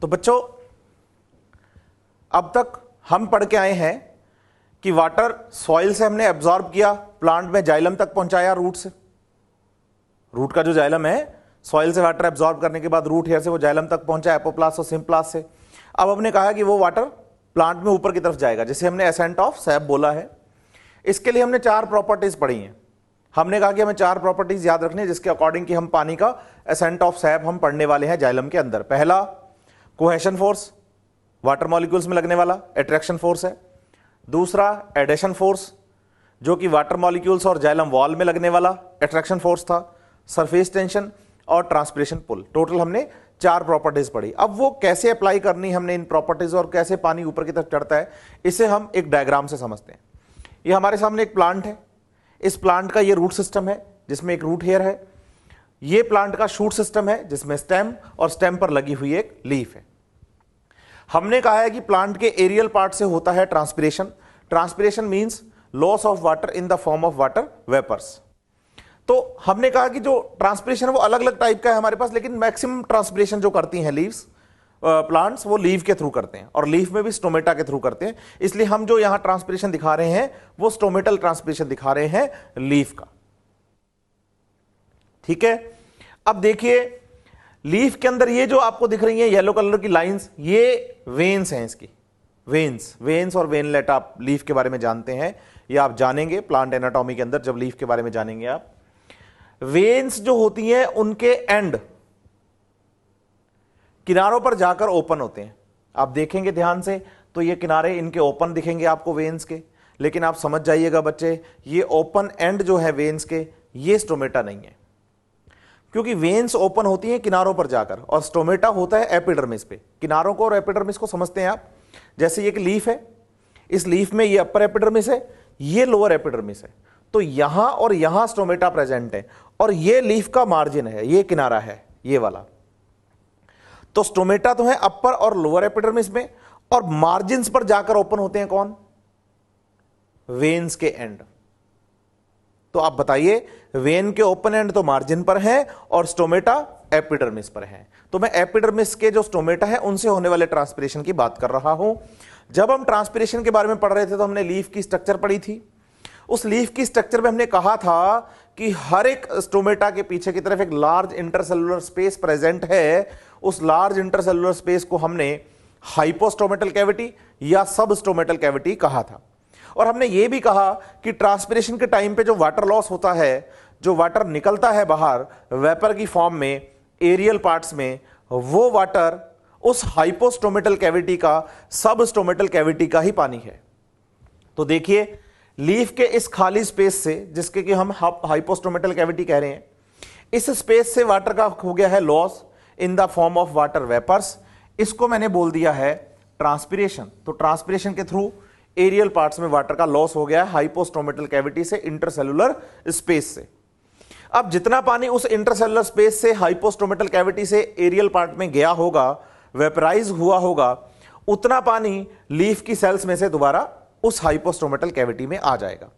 तो बच्चों अब तक हम पढ़ के आए हैं कि वाटर सॉइल से हमने एब्जॉर्ब किया, प्लांट में जाइलम तक पहुंचाया रूट से। रूट का जो जाइलम है, सॉइल से वाटर एब्जॉर्ब करने के बाद रूट हेयर से वो जाइलम तक पहुंचा एपोप्लास्ट और सिम्प्लास्ट से। अब हमने कहा कि वो वाटर प्लांट में ऊपर की तरफ जाएगा, जिसे हमने एसेंट ऑफ सैप बोला है। इसके लिए हमने 4 प्रॉपर्टीज पढ़ी हैं। हमने कहा कि हमें 4 प्रॉपर्टीज याद रखनी है जिसके अकॉर्डिंग कि हम पानी का एसेंट ऑफ सैप हम पढ़ने वाले हैं जाइलम के अंदर। पहला कोहेशन फोर्स, वाटर मॉलिक्यूल्स में लगने वाला अट्रैक्शन फोर्स है। दूसरा एडेशन फोर्स, जो कि वाटर मॉलिक्यूल्स और जाइलम वॉल में लगने वाला अट्रैक्शन फोर्स था। सरफेस टेंशन और ट्रांसपिरेशन पुल। टोटल हमने 4 प्रॉपर्टीज पढ़ी। अब वो कैसे अप्लाई करनी हमने इन प्रॉपर्टीज और कैसे पानी ऊपर की तरफ चढ़ता है, इसे हम एक डायग्राम से समझते हैं। ये हमारे सामने एक प्लांट है। इस प्लांट का ये रूट सिस्टम है जिसमें एक रूट हेयर है। ये प्लांट का शूट सिस्टम है जिसमें स्टेम और स्टेम पर लगी हुई एक लीफ है। हमने कहा है कि प्लांट के एरियल पार्ट से होता है transpiration. Transpiration means loss of water in the form of water vapours. तो हमने कहा कि जो ट्रांसपिरेशन वो अलग अलग टाइप का है हमारे पास, लेकिन मैक्सिमम ट्रांसपिरेशन जो करती हैं लीव्स प्लांट्स वो लीफ के थ्रू करते हैं, और लीफ में भी स्टोमेटा के थ्रू करते हैं। इसलिए हम जो यहां ट्रांसपिरेशन दिखा रहे हैं वो स्टोमेटल ट्रांसपिरेशन दिखा रहे हैं लीफ का। ठीक है, अब देखिए लीफ के अंदर ये जो आपको दिख रही है येलो कलर की लाइंस, ये वेन्स हैं। इसकी वेन्स और वेनलेट आप लीफ के बारे में जानते हैं, ये आप जानेंगे प्लांट एनाटॉमी के अंदर जब लीफ के बारे में जानेंगे आप। वेन्स जो होती हैं उनके एंड किनारों पर जाकर ओपन होते हैं। आप देखेंगे ध्यान से तो ये किनारे इनके ओपन दिखेंगे आपको वेन्स के, लेकिन आप समझ जाइएगा बच्चे ये ओपन एंड जो है वेन्स के, ये स्टोमेटा नहीं है, क्योंकि वेन्स ओपन होती हैं किनारों पर जाकर और स्टोमेटा होता है एपिडर्मिस पे। किनारों को और एपिडर्मिस को समझते हैं आप। जैसे ये एक लीफ है, इस लीफ में ये अपर एपिडर्मिस है, ये लोअर एपिडर्मिस है, तो यहां और यहां स्टोमेटा प्रेजेंट है, और ये लीफ का मार्जिन है, ये किनारा है ये वाला। तो स्टोमेटा तो है अपर और लोअर एपिडर्मिस में, और मार्जिन्स पर जाकर ओपन होते हैं कौन? वेन्स के एंड। तो आप बताइए वेन के ओपन एंड तो मार्जिन पर है और स्टोमेटा एपिडर्मिस पर है। तो मैं एपिडर्मिस के जो स्टोमेटा है उनसे होने वाले ट्रांसपिरेशन की बात कर रहा हूं। जब हम ट्रांसपिरेशन के बारे में पढ़ रहे थे तो हमने लीफ की स्ट्रक्चर पढ़ी थी। उस लीफ की स्ट्रक्चर में हमने कहा था कि हर एक स्टोमेटा के पीछे की तरफ एक लार्ज इंटरसेलुलर स्पेस प्रेजेंट है। उस लार्ज इंटरसेलुलर स्पेस को हमने हाइपोस्टोमेटल कैविटी या सब स्टोमेटल कैविटी कहा था। और हमने यह भी कहा कि ट्रांसपिरेशन के टाइम पे जो वाटर लॉस होता है, जो वाटर निकलता है बाहर वेपर की फॉर्म में एरियल पार्ट्स में, वो वाटर उस हाइपोस्टोमेटल कैविटी का, सब स्टोमेटल कैविटी का ही पानी है। तो देखिए लीफ के इस खाली स्पेस से, जिसके कि हम हाइपोस्टोमेटल कैविटी कह रहे हैं, इस स्पेस से वाटर का हो गया है loss in the form of water vapours. इसको मैंने बोल दिया है ट्रांसपिरेशन। तो ट्रांसपिरेशन के थ्रू एरियल पार्ट्स में वाटर का लॉस हो गया है हाइपोस्टोमेटल कैविटी से इंटरसेलुलर स्पेस से। अब जितना पानी उस इंटरसेलुलर स्पेस से हाइपोस्टोमेटल कैविटी से एरियल पार्ट में गया होगा, वेपराइज हुआ होगा, उतना पानी लीफ की सेल्स में से दोबारा उस हाइपोस्टोमेटल कैविटी में आ जाएगा।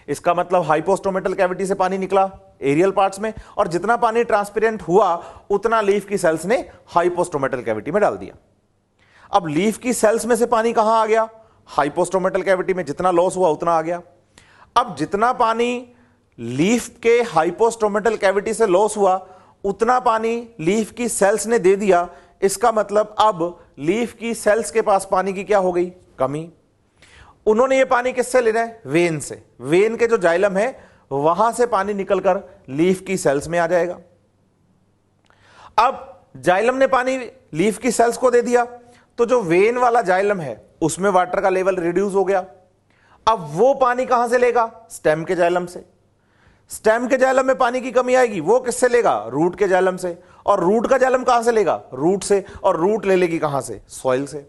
इसका मतलब हाइपोस्टोमेटल कैविटी से पानी निकला एरियल पार्ट्स में, और जितना पानी ट्रांसपेरेंट हुआ उतना लीफ की सेल्स ने हाइपोस्टोमेटल कैविटी में डाल दिया। अब लीफ की सेल्स में से पानी कहां आ गया? हाइपोस्टोमेटल कैविटी में। जितना लॉस हुआ उतना आ गया। अब जितना पानी लीफ के हाइपोस्टोमेटल कैविटी से लॉस हुआ उतना पानी लीफ की सेल्स ने दे दिया। इसका मतलब अब लीफ की सेल्स के पास पानी की क्या हो गई? कमी। उन्होंने ये पानी किससे लेना है? वेन से। वेन के जो जाइलम है वहां से पानी निकलकर लीफ की सेल्स में आ जाएगा। अब जाइलम ने पानी लीफ की सेल्स को दे दिया, तो जो वेन वाला जाइलम है उसमें वाटर का लेवल रिड्यूस हो गया। अब वो पानी कहां से लेगा? स्टेम के जाइलम से। स्टेम के जाइलम में पानी की कमी आएगी, वो किससे लेगा? रूट के जाइलम से। और रूट का जाइलम कहां से लेगा? रूट से। और रूट ले लेगी कहां से? सॉइल से।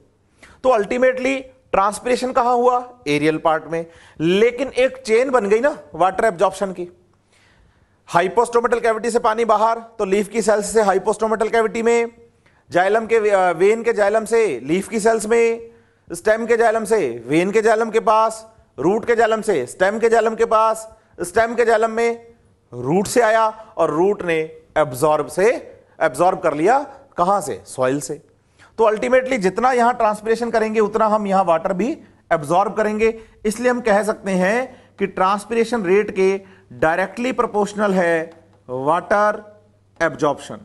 तो अल्टीमेटली ट्रांसपिरेशन कहां हुआ? एरियल पार्ट में। लेकिन एक चेन बन गई ना वाटर एब्जॉर्प्शन की। हाइपोस्टोमेटल कैविटी से पानी बाहर, तो लीफ की सेल्स से हाइपोस्टोमेटल कैविटी में, जाइलम के वेन के जाइलम से लीफ की सेल्स में, स्टेम के जाइलम से वेन के जाइलम के पास, रूट के जाइलम से स्टेम के जाइलम के पास, स्टेम के जाइलम में रूट से आया, और रूट ने एब्जॉर्ब कर लिया कहां से? सॉइल से। तो अल्टीमेटली जितना यहां ट्रांसपिरेशन करेंगे उतना हम यहां वाटर भी एब्जॉर्ब करेंगे। इसलिए हम कह सकते हैं कि ट्रांसपिरेशन रेट के डायरेक्टली प्रोपोर्शनल है वाटर एब्जॉर्प्शन।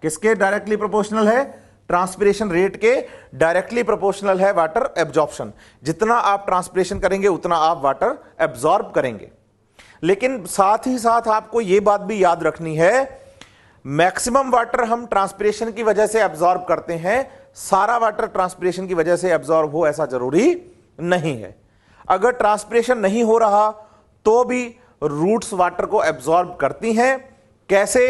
किसके डायरेक्टली प्रोपोर्शनल है? ट्रांसपिरेशन रेट के डायरेक्टली प्रोपोर्शनल है वाटर एब्जॉर्प्शन। जितना आप ट्रांसपिरेशन करेंगे उतना आप वाटर एब्जॉर्ब करेंगे। लेकिन साथ ही साथ आपको यह बात भी याद रखनी है, मैक्सिमम वाटर हम ट्रांसपिरेशन की वजह से एब्जॉर्ब करते हैं, सारा वाटर ट्रांसपिरेशन की वजह से एब्जॉर्ब हो ऐसा जरूरी नहीं है। अगर ट्रांसपिरेशन नहीं हो रहा तो भी रूट्स वाटर को एब्जॉर्ब करती हैं। कैसे?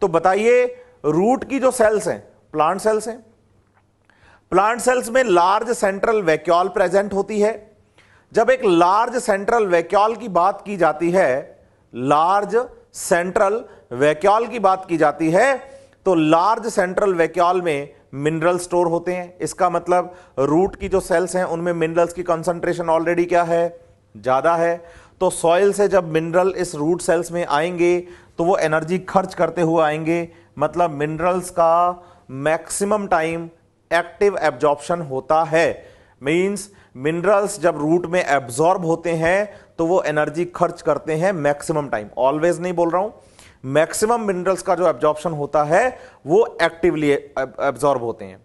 तो बताइए, रूट की जो सेल्स हैं, प्लांट सेल्स हैं, प्लांट सेल्स में लार्ज सेंट्रल वैक्यूल प्रेजेंट होती है। जब एक लार्ज सेंट्रल वैक्यूल की बात की जाती है, लार्ज सेंट्रल वैक्यूल की बात की जाती है, तो लार्ज सेंट्रल वैक्यूल में मिनरल स्टोर होते हैं। इसका मतलब रूट की जो सेल्स हैं उनमें मिनरल्स की कंसंट्रेशन ऑलरेडी क्या है? ज्यादा है। तो सॉइल से जब मिनरल इस रूट सेल्स में आएंगे तो वो एनर्जी खर्च करते हुए आएंगे। मतलब मिनरल्स का मैक्सिमम टाइम एक्टिव एब्जॉर्प्शन होता है। मींस मिनरल्स जब रूट में एब्जॉर्ब होते हैं तो वो एनर्जी खर्च करते हैं मैक्सिमम टाइम, ऑलवेज नहीं बोल रहा हूं। मैक्सिमम मिनरल्स का जो एब्जॉर्प्शन होता है वो एक्टिवली एब्जॉर्ब होते हैं।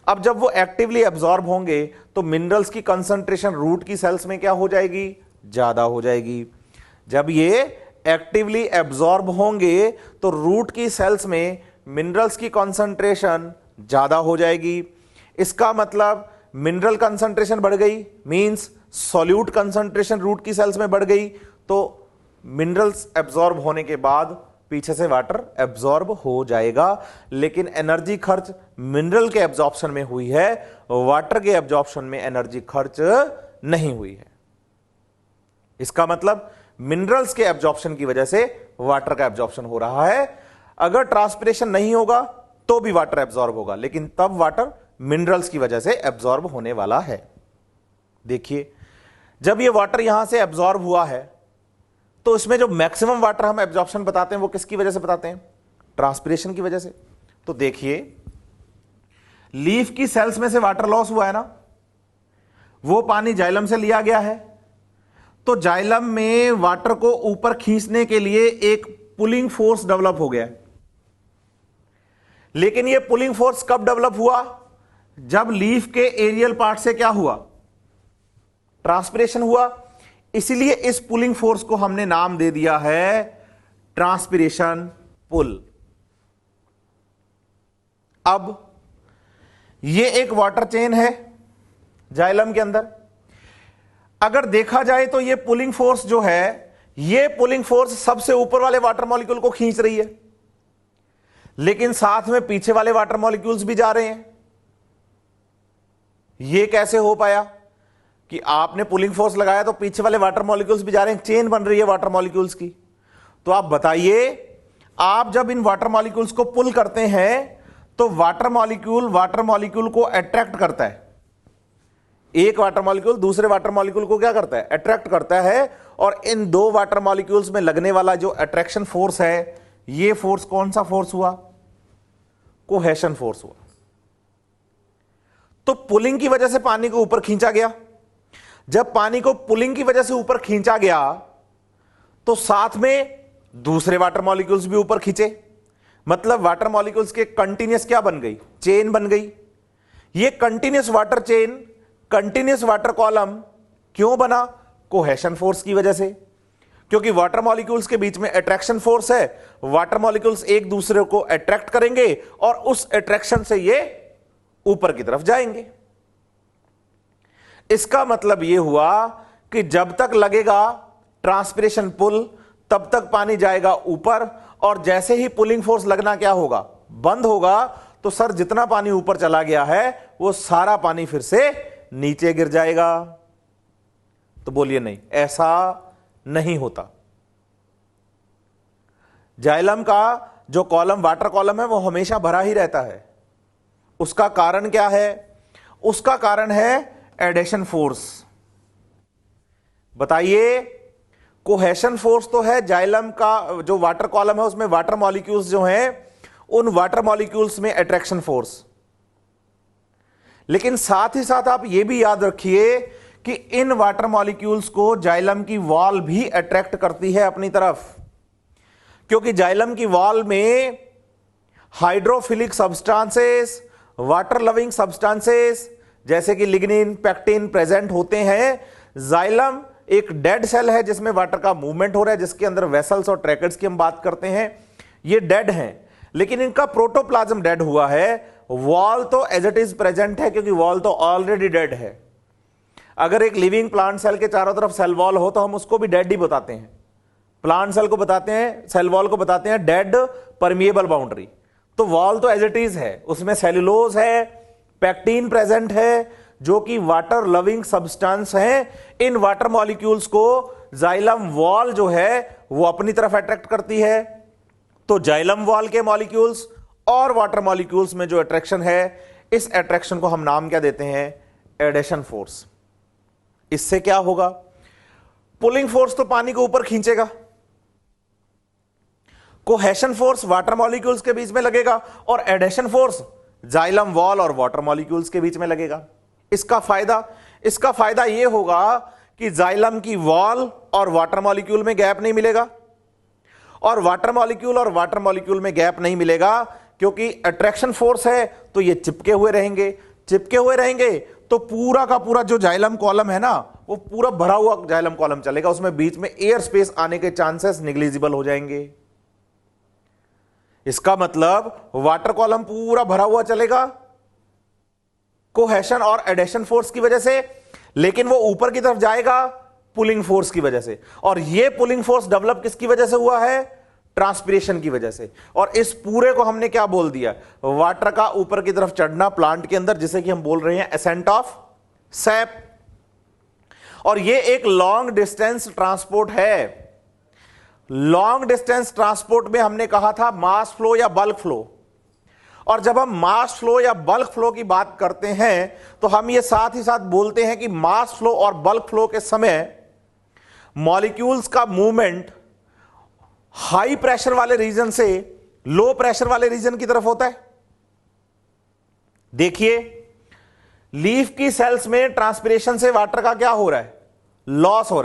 अब जब वो एक्टिवली एब्जॉर्ब होंगे तो मिनरल्स की कंसंट्रेशन रूट की सेल्स में क्या हो जाएगी? ज्यादा हो जाएगी। जब ये एक्टिवली एब्जॉर्ब होंगे तो रूट की सेल्स में मिनरल्स की कंसंट्रेशन ज्यादा हो जाएगी। इसका मतलब मिनरल कंसंट्रेशन बढ़ गई, मींस सॉल्यूट कंसंट्रेशन रूट की सेल्स में बढ़ गई, तो मिनरल्स एब्जॉर्ब होने के बाद पीछे से वाटर एब्जॉर्ब हो जाएगा। लेकिन एनर्जी खर्च मिनरल के एब्जॉर्प्शन में हुई है, वाटर के एब्जॉर्प्शन में एनर्जी खर्च नहीं हुई है। इसका मतलब मिनरल्स के एब्जॉर्प्शन की वजह से वाटर का एब्जॉर्प्शन हो रहा है। अगर ट्रांसपिरेशन नहीं होगा तो भी वाटर एब्जॉर्ब होगा, लेकिन तब वाटर मिनरल्स की वजह से एब्जॉर्ब होने वाला है। देखिए, जब ये वाटर यहां से एब्जॉर्ब हुआ है तो इसमें जो मैक्सिमम वाटर हम एब्जॉर्प्शन बताते हैं वो किसकी वजह से बताते हैं? ट्रांसपिरेशन की वजह से। तो देखिए, लीफ की सेल्स में से वाटर लॉस हुआ है ना, वो पानी जाइलम से लिया गया है। तो जाइलम में वाटर को ऊपर खींचने के लिए एक पुलिंग फोर्स डेवलप हो गया है। लेकिन ये पुलिंग फोर्स कब डेवलप हुआ? जब लीफ के एरियल पार्ट से क्या हुआ? ट्रांसपिरेशन हुआ। इसीलिए इस पुलिंग फोर्स को हमने नाम दे दिया है ट्रांसपिरेशन पुल। अब ये एक वाटर चेन है जाइलम के अंदर। अगर देखा जाए तो ये पुलिंग फोर्स जो है, ये पुलिंग फोर्स सबसे ऊपर वाले वाटर मॉलिक्यूल को खींच रही है, लेकिन साथ में पीछे वाले वाटर मॉलिक्यूल्स भी जा रहे हैं। ये कैसे हो पाया कि आपने पुलिंग फोर्स लगाया तो पीछे वाले वाटर मॉलिक्यूल्स भी जा रहे हैं, चेन बन रही है वाटर मॉलिक्यूल्स की। तो आप बताइए, आप जब इन वाटर मॉलिक्यूल्स को पुल करते हैं तो वाटर मॉलिक्यूल को अट्रैक्ट करता है। एक वाटर मॉलिक्यूल दूसरे वाटर मॉलिक्यूल को क्या करता है? अट्रैक्ट करता है। और इन दो वाटर मॉलिक्यूल्स में लगने वाला जो अट्रैक्शन फोर्स है, ये फोर्स कौन सा फोर्स हुआ? कोहेशन फोर्स हुआ। तो पुलिंग की वजह से पानी को ऊपर खींचा गया। जब पानी को पुलिंग की वजह से ऊपर खींचा गया तो साथ में दूसरे वाटर मॉलिक्यूल्स भी ऊपर खींचे। मतलब वाटर मॉलिक्यूल्स के कंटीन्यूअस क्या बन गई? चेन बन गई। ये continuous water chain, continuous water column क्यों बना? कोहेशन फोर्स की वजह से। क्योंकि वाटर मॉलिक्यूल्स के बीच में अट्रैक्शन फोर्स है, वाटर मॉलिक्यूल्स एक दूसरे को अट्रैक्ट करेंगे और उस अट्रैक्शन से ये ऊपर की तरफ जाएंगे। इसका मतलब यह हुआ कि जब तक लगेगा ट्रांसपिरेशन पुल तब तक पानी जाएगा ऊपर, और जैसे ही पुलिंग फोर्स लगना क्या होगा? बंद होगा। तो सर, जितना पानी ऊपर चला गया है वो सारा पानी फिर से नीचे गिर जाएगा। तो बोलिए नहीं, ऐसा नहीं होता। जाइलम का जो कॉलम, वाटर कॉलम है, वो हमेशा भरा ही रहता है। उसका कारण क्या है? उसका कारण है एडेशन फोर्स। बताइए, कोहेशन फोर्स तो है जाइलम का, जो वाटर कॉलम है उसमें वाटर मॉलिक्यूल्स जो हैं उन वाटर मॉलिक्यूल्स में अट्रैक्शन फोर्स। लेकिन साथ ही साथ आप यह भी याद रखिए कि इन वाटर मॉलिक्यूल्स को जाइलम की वॉल भी अट्रैक्ट करती है अपनी तरफ, क्योंकि जाइलम की वॉल में hydrophilic substances, water loving substances जैसे कि लिग्निन, पेक्टिन प्रेजेंट होते हैं। जाइलम एक डेड सेल है जिसमें वाटर का मूवमेंट हो रहा है, जिसके अंदर वेसल्स और ट्रैकेट्स की हम बात करते हैं। ये डेड हैं, लेकिन इनका प्रोटोप्लाज्म डेड हुआ है। वॉल तो एज इट इज प्रेजेंट है, क्योंकि वॉल तो ऑलरेडी डेड है। अगर एक लिविंग प्लांट सेल के चारों तरफ सेल वॉल हो तो हम उसको भी डेड ही बताते हैं। प्लांट सेल को बताते हैं, सेल वॉल को बताते हैं डेड परमिएबल बाउंड्री। तो वॉल तो एज इट इज है, उसमें सेल्यूलोज है, पेक्टिन प्रेजेंट है, जो कि वाटर लविंग सब्सटेंस है। इन वाटर मॉलिक्यूल्स को जाइलम वॉल जो है वो अपनी तरफ अट्रैक्ट करती है। तो जाइलम वॉल के मॉलिक्यूल्स और वाटर मॉलिक्यूल्स में जो अट्रैक्शन है, इस अट्रैक्शन को हम नाम क्या देते हैं? Adhesion force. इससे क्या होगा? पुलिंग फोर्स तो पानी को ऊपर खींचेगा, कोहेशन फोर्स वाटर मॉलिक्यूल्स के बीच में लगेगा, और एडेशन फोर्स जाइलम वॉल और वाटर मॉलिक्यूल्स के बीच में लगेगा। इसका फायदा यह होगा कि जाइलम की वॉल और वाटर मॉलिक्यूल में गैप नहीं मिलेगा, और वाटर मॉलिक्यूल में गैप नहीं मिलेगा क्योंकि अट्रैक्शन फोर्स है, तो ये चिपके हुए रहेंगे। तो पूरा का पूरा जो जाइलम कॉलम है ना, वो पूरा भरा हुआ जाइलम कॉलम चलेगा, उसमें बीच में एयर स्पेस आने के चांसेस निग्लिजिबल हो जाएंगे। इसका मतलब वाटर कॉलम पूरा भरा हुआ चलेगा कोहेशन और एडेशन फोर्स की वजह से, लेकिन वो ऊपर की तरफ जाएगा पुलिंग फोर्स की वजह से। और ये पुलिंग फोर्स डेवलप किसकी वजह से हुआ है? ट्रांसपिरेशन की वजह से। और इस पूरे को हमने क्या बोल दिया? वाटर का ऊपर की तरफ चढ़ना प्लांट के अंदर, जिसे कि हम बोल रहे हैं एसेंट ऑफ सैप। और ये एक लॉन्ग डिस्टेंस ट्रांसपोर्ट है। लॉन्ग डिस्टेंस ट्रांसपोर्ट में हमने कहा था मास फ्लो या बल्क फ्लो। और जब हम मास फ्लो या बल्क फ्लो की बात करते हैं तो हम ये साथ ही साथ बोलते हैं कि मास फ्लो और बल्क फ्लो के समय मॉलिक्यूल्स का मूवमेंट हाई प्रेशर वाले रीजन से लो प्रेशर वाले रीजन की तरफ होता है। देखिए, लीफ की सेल्स में ट्रांसपिरेशन से वाटर का क्या हो रहा है? लॉस हो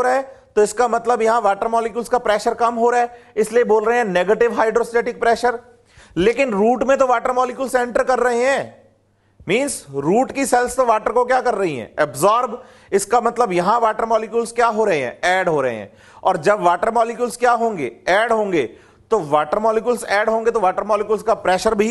रहा है। तो इसका मतलब यहां वाटर मॉलिक्यूल्स का प्रेशर कम हो रहा है, इसलिए बोल रहे हैं नेगेटिव हाइड्रोस्टैटिक प्रेशर। लेकिन रूट में तो वाटर मॉलिक्यूल्स एंटर कर रहे हैं, मींस रूट की सेल्स तो वाटर को क्या कर रही हैं? एब्जॉर्ब। इसका मतलब यहां वाटर मॉलिक्यूल्स क्या हो रहे हैं? ऐड हो रहे हैं। और जब वाटर मॉलिक्यूल्स क्या होंगे? ऐड होंगे। तो वाटर मॉलिक्यूल्स ऐड होंगे तो वाटर मॉलिक्यूल्स का प्रेशर भी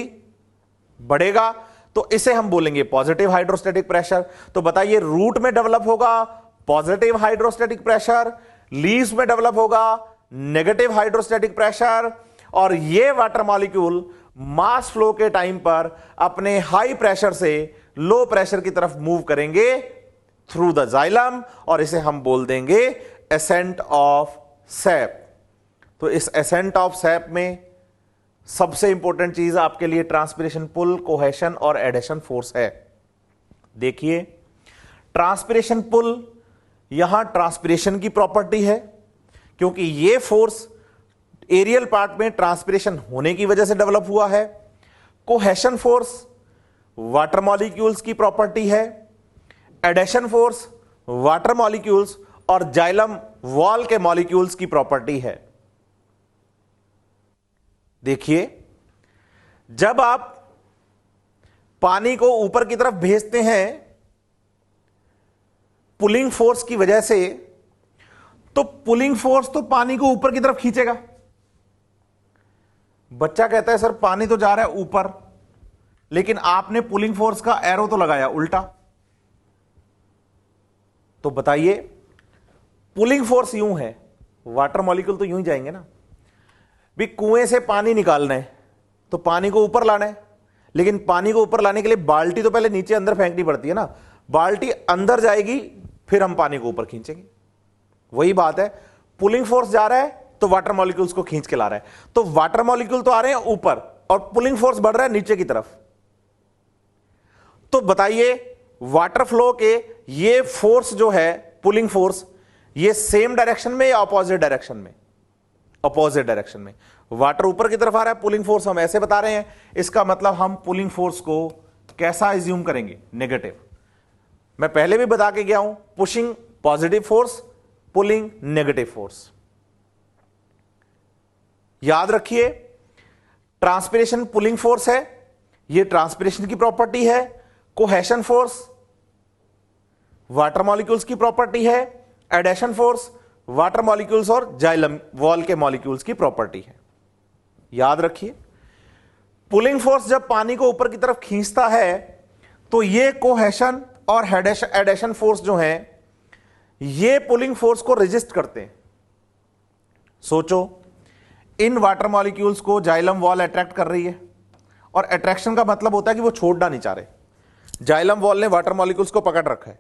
बढ़ेगा, तो इसे हम बोलेंगे पॉजिटिव हाइड्रोस्टैटिक प्रेशर। तो बताइए, रूट में डेवलप होगा पॉजिटिव हाइड्रोस्टैटिक प्रेशर, लीव्स में डेवलप होगा नेगेटिव हाइड्रोस्टैटिक प्रेशर, और ये वाटर मॉलिक्यूल मास फ्लो के टाइम पर अपने हाई प्रेशर से लो प्रेशर की तरफ मूव करेंगे थ्रू द जाइलम, और इसे हम बोल देंगे एसेंट ऑफ सैप। तो इस एसेंट ऑफ सैप में सबसे इंपॉर्टेंट चीज आपके लिए ट्रांसपिरेशन पुल, कोहेशन और एडेशन फोर्स है। देखिए, ट्रांसपिरेशन पुल यहां ट्रांसपिरेशन की प्रॉपर्टी है, क्योंकि यह फोर्स एरियल पार्ट में ट्रांसपिरेशन होने की वजह से डेवलप हुआ है। कोहेशन फोर्स वाटर मॉलिक्यूल्स की प्रॉपर्टी है। एडेशन फोर्स वाटर मॉलिक्यूल्स और जाइलम वॉल के मॉलिक्यूल्स की प्रॉपर्टी है। देखिए, जब आप पानी को ऊपर की तरफ भेजते हैं पुलिंग फोर्स की वजह से, तो पुलिंग फोर्स तो पानी को ऊपर की तरफ खींचेगा। बच्चा कहता है सर पानी तो जा रहा है ऊपर, लेकिन आपने पुलिंग फोर्स का एरो तो लगाया उल्टा। तो बताइए, पुलिंग फोर्स यूं है, वाटर मॉलिक्यूल तो यूं ही जाएंगे ना। भी कुएं से पानी निकालना है तो पानी को ऊपर लाना है, लेकिन पानी को ऊपर लाने के लिए बाल्टी तो पहले नीचे अंदर फेंकनी पड़ती है ना। बाल्टी अंदर जाएगी, फिर हम पानी को ऊपर खींचेंगे। वही बात है, पुलिंग फोर्स जा रहा है तो वाटर मॉलिक्यूल्स को खींच के ला रहा है। तो वाटर मॉलिक्यूल तो आ रहे हैं ऊपर और पुलिंग फोर्स बढ़ रहा है नीचे की तरफ। तो बताइए, वाटर फ्लो के ये फोर्स जो है पुलिंग फोर्स, ये सेम डायरेक्शन में या अपोजिट डायरेक्शन में? अपोजिट डायरेक्शन में। वाटर ऊपर की तरफ आ रहा है, पुलिंग फोर्स हम ऐसे बता रहे हैं, इसका मतलब हम पुलिंग फोर्स को कैसा एज्यूम करेंगे? नेगेटिव। मैं पहले भी बता के गया हूं, pushing positive force, pulling negative force. याद रखिए, ट्रांसपिरेशन पुलिंग फोर्स है, यह ट्रांसपिरेशन की प्रॉपर्टी है। कोहेशन फोर्स वाटर मॉलिक्यूल्स की प्रॉपर्टी है। एडेशन फोर्स वाटर मॉलिक्यूल्स और जाइलम वॉल के मॉलिक्यूल्स की प्रॉपर्टी है। याद रखिए, पुलिंग फोर्स जब पानी को ऊपर की तरफ खींचता है तो ये कोहेशन और एडेशन फोर्स जो है ये पुलिंग फोर्स को रेजिस्ट करते हैं। सोचो, इन वाटर मॉलिक्यूल्स को जाइलम वॉल अट्रैक्ट कर रही है, और अट्रैक्शन का मतलब होता है कि वो छोड़ना नहीं चाह रहे। जाइलम वॉल ने वाटर मॉलिक्यूल्स को पकड़ रखा है,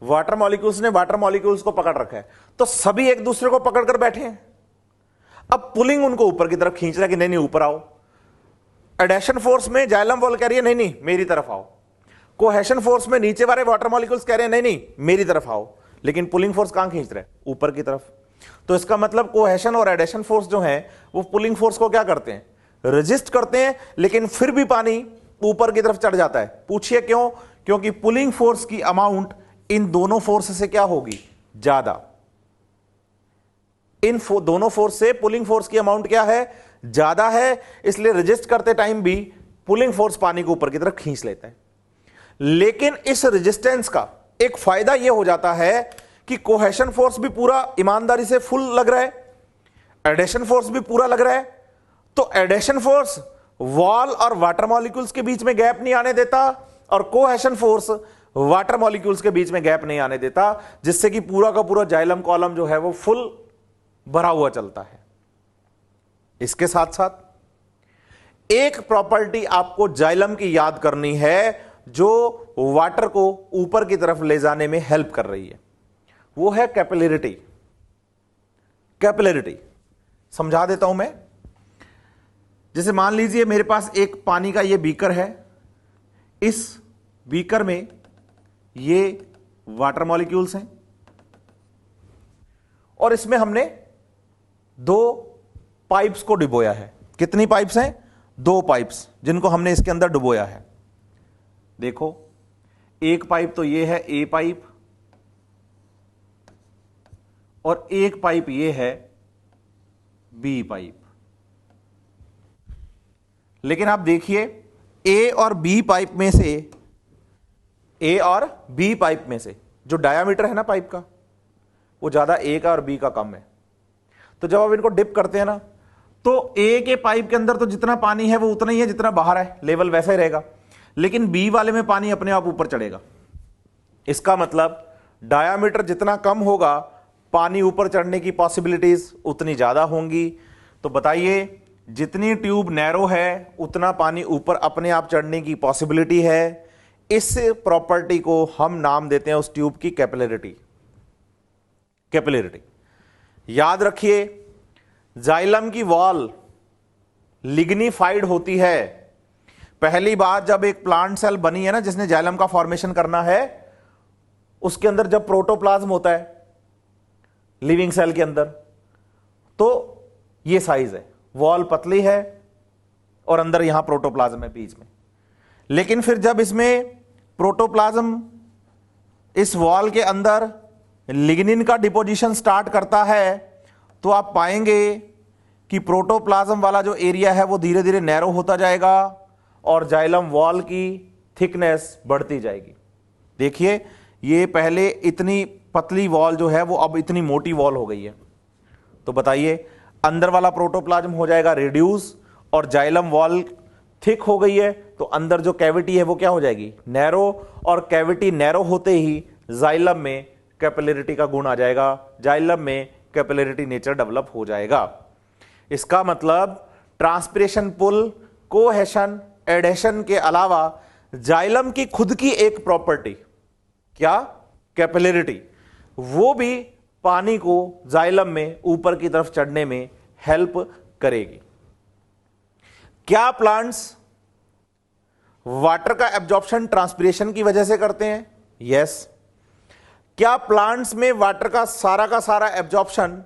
वाटर मॉलिक्यूल्स ने वाटर मॉलिक्यूल्स को पकड़ रखा है, तो सभी एक दूसरे को पकड़कर बैठे हैं। अब पुलिंग उनको ऊपर की तरफ खींच रहा है कि नहीं नहीं ऊपर आओ। एडेशन फोर्स में जाइलम वॉल कह रही है नहीं नहीं मेरी तरफ आओ। कोहेशन फोर्स में नीचे वाले वाटर मॉलिक्यूल्स कह रहे हैं नहीं नहीं मेरी तरफ आओ। लेकिन पुलिंग फोर्स कहां खींच रहे हैं? ऊपर की तरफ। तो इसका मतलब कोहेशन और एडेशन फोर्स जो है वो पुलिंग फोर्स को क्या करते हैं? रेजिस्ट करते हैं, लेकिन फिर भी पानी ऊपर की तरफ चढ़ जाता है। पूछिए क्यों? क्योंकि पुलिंग फोर्स की अमाउंट इन दोनों फोर्स से क्या होगी? ज्यादा। इन दोनों फोर्स से पुलिंग फोर्स की अमाउंट क्या है? ज्यादा है, इसलिए रेजिस्ट करते टाइम भी पुलिंग फोर्स पानी को ऊपर की तरफ खींच लेता है। लेकिन इस रेजिस्टेंस का एक फायदा यह हो जाता है कि कोहेशन फोर्स भी पूरा ईमानदारी से फुल लग रहा है, एडेशन फोर्स भी पूरा लग रहा है। तो एडेशन फोर्स वॉल और वाटर मॉलिक्यूल्स के बीच में गैप नहीं आने देता, और कोहेशन फोर्स वाटर मॉलिक्यूल्स के बीच में गैप नहीं आने देता, जिससे कि पूरा का पूरा जाइलम कॉलम जो है वो फुल भरा हुआ चलता है। इसके साथ साथ एक प्रॉपर्टी आपको जाइलम की याद करनी है जो वाटर को ऊपर की तरफ ले जाने में हेल्प कर रही है, वो है कैपिलरिटी। कैपिलरिटी समझा देता हूं मैं। जैसे मान लीजिए मेरे पास एक पानी का ये बीकर है, इस बीकर में ये वाटर मॉलिक्यूल्स हैं, और इसमें हमने 2 पाइप्स को डुबोया है। कितनी पाइप्स हैं? 2 पाइप्स, जिनको हमने इसके अंदर डुबोया है। देखो, एक पाइप तो ये है ए पाइप, और एक पाइप ये है बी पाइप। लेकिन आप देखिए, ए और बी पाइप में से, ए और बी पाइप में से जो डायामीटर है ना पाइप का, वो ज्यादा ए का और बी का कम है। तो जब आप इनको डिप करते हैं ना, तो ए के पाइप के अंदर तो जितना पानी है वो उतना ही है जितना बाहर है, लेवल वैसा ही रहेगा। लेकिन बी वाले में पानी अपने आप ऊपर चढ़ेगा। इसका मतलब डायामीटर जितना कम होगा, पानी ऊपर चढ़ने की पॉसिबिलिटीज उतनी ज्यादा होंगी। तो बताइए, जितनी ट्यूब नैरो है उतना पानी ऊपर अपने आप चढ़ने की पॉसिबिलिटी है। इस प्रॉपर्टी को हम नाम देते हैं उस ट्यूब की कैपिलरिटी। कैपिलरिटी याद रखिए, जाइलम की वॉल लिग्निफाइड होती है। पहली बार जब एक प्लांट सेल बनी है ना, जिसने जाइलम का फॉर्मेशन करना है, उसके अंदर जब प्रोटोप्लाज्म होता है लिविंग सेल के अंदर, तो ये साइज है, वॉल पतली है और अंदर यहां प्रोटोप्लाज्म है बीच में। लेकिन फिर जब इसमें प्रोटोप्लाज्म इस वॉल के अंदर लिग्निन का डिपोजिशन स्टार्ट करता है, तो आप पाएंगे कि प्रोटोप्लाज्म वाला जो एरिया है वो धीरे धीरे नैरो होता जाएगा और जाइलम वॉल की थिकनेस बढ़ती जाएगी। देखिए, ये पहले इतनी पतली वॉल जो है वो अब इतनी मोटी वॉल हो गई है। तो बताइए, अंदर वाला प्रोटोप्लाज्म हो जाएगा रिड्यूस और जाइलम वॉल थिक हो गई है, तो अंदर जो कैविटी है वो क्या हो जाएगी? नैरो। और कैविटी नैरो होते ही जाइलम में कैपिलरिटी का गुण आ जाएगा, जाइलम में कैपिलरिटी नेचर डेवलप हो जाएगा। इसका मतलब ट्रांसपिरेशन पुल, कोहेशन, एडेशन के अलावा जाइलम की खुद की एक प्रॉपर्टी, क्या? कैपिलरिटी, वो भी पानी को जाइलम में ऊपर की तरफ चढ़ने में हेल्प करेगी। क्या प्लांट्स वाटर का एब्जॉर्प्शन ट्रांसपिरेशन की वजह से करते हैं? यस। क्या प्लांट्स में वाटर का सारा एब्जॉर्प्शन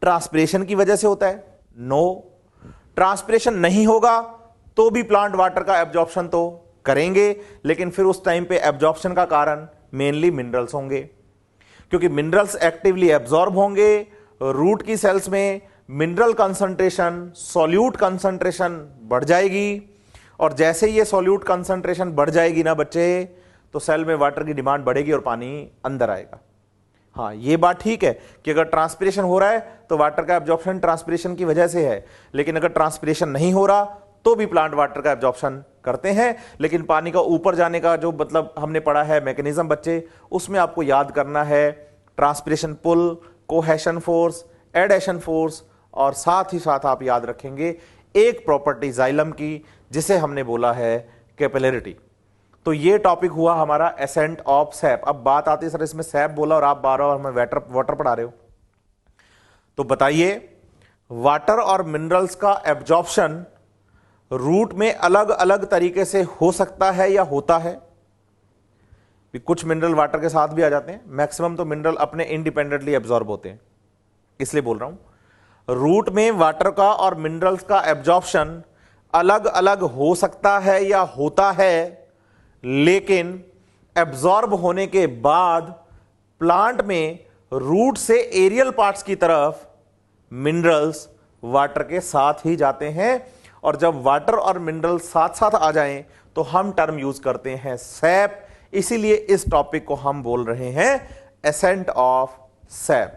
ट्रांसपिरेशन की वजह से होता है? नो। ट्रांसपिरेशन नहीं होगा तो भी प्लांट वाटर का एब्जॉर्प्शन तो करेंगे, लेकिन फिर उस टाइम पे एब्जॉर्प्शन का कारण मेनली मिनरल्स होंगे, क्योंकि मिनरल्स एक्टिवली एब्जॉर्ब होंगे। रूट की सेल्स में मिनरल कंसंट्रेशन, सॉल्यूट कंसंट्रेशन बढ़ जाएगी, और जैसे ही ये सॉल्यूट कंसंट्रेशन बढ़ जाएगी ना बच्चे, तो सेल में वाटर की डिमांड बढ़ेगी और पानी अंदर आएगा। हाँ, ये बात ठीक है कि अगर ट्रांसपिरेशन हो रहा है तो वाटर का एब्जॉर्प्शन ट्रांसपिरेशन की वजह से है, लेकिन अगर ट्रांसपिरेशन नहीं हो रहा तो भी प्लांट वाटर का एब्जॉर्प्शन करते हैं। लेकिन पानी का ऊपर जाने का जो मतलब हमने पढ़ा है मैकेनिज्म बच्चे, उसमें आपको याद करना है transpiration pull, cohesion force, adhesion force, और साथ ही साथ आप याद रखेंगे एक प्रॉपर्टी जाइलम की जिसे हमने बोला है कैपिलरिटी। तो ये टॉपिक हुआ हमारा एसेंट ऑफ सैप। अब बात आती है सर इसमें सैप बोला और आप बार-बार हमें वाटर पढ़ा रहे हो, तो बताइए वाटर और मिनरल्स का एब्जॉर्प्शन रूट में अलग अलग तरीके से हो सकता है या होता है? कुछ मिनरल वाटर के साथ भी आ जाते हैं, मैक्सिमम तो मिनरल अपने इंडिपेंडेंटली एब्जॉर्ब होते हैं, इसलिए बोल रहा हूं रूट में वाटर का और मिनरल्स का एब्जॉर्प्शन अलग अलग हो सकता है या होता है, लेकिन एब्जॉर्ब होने के बाद प्लांट में रूट से एरियल पार्ट्स की तरफ मिनरल्स वाटर के साथ ही जाते हैं, और जब वाटर और मिनरल्स साथ साथ आ जाएं तो हम टर्म यूज करते हैं सैप। इसीलिए इस टॉपिक को हम बोल रहे हैं एसेंट ऑफ सैप।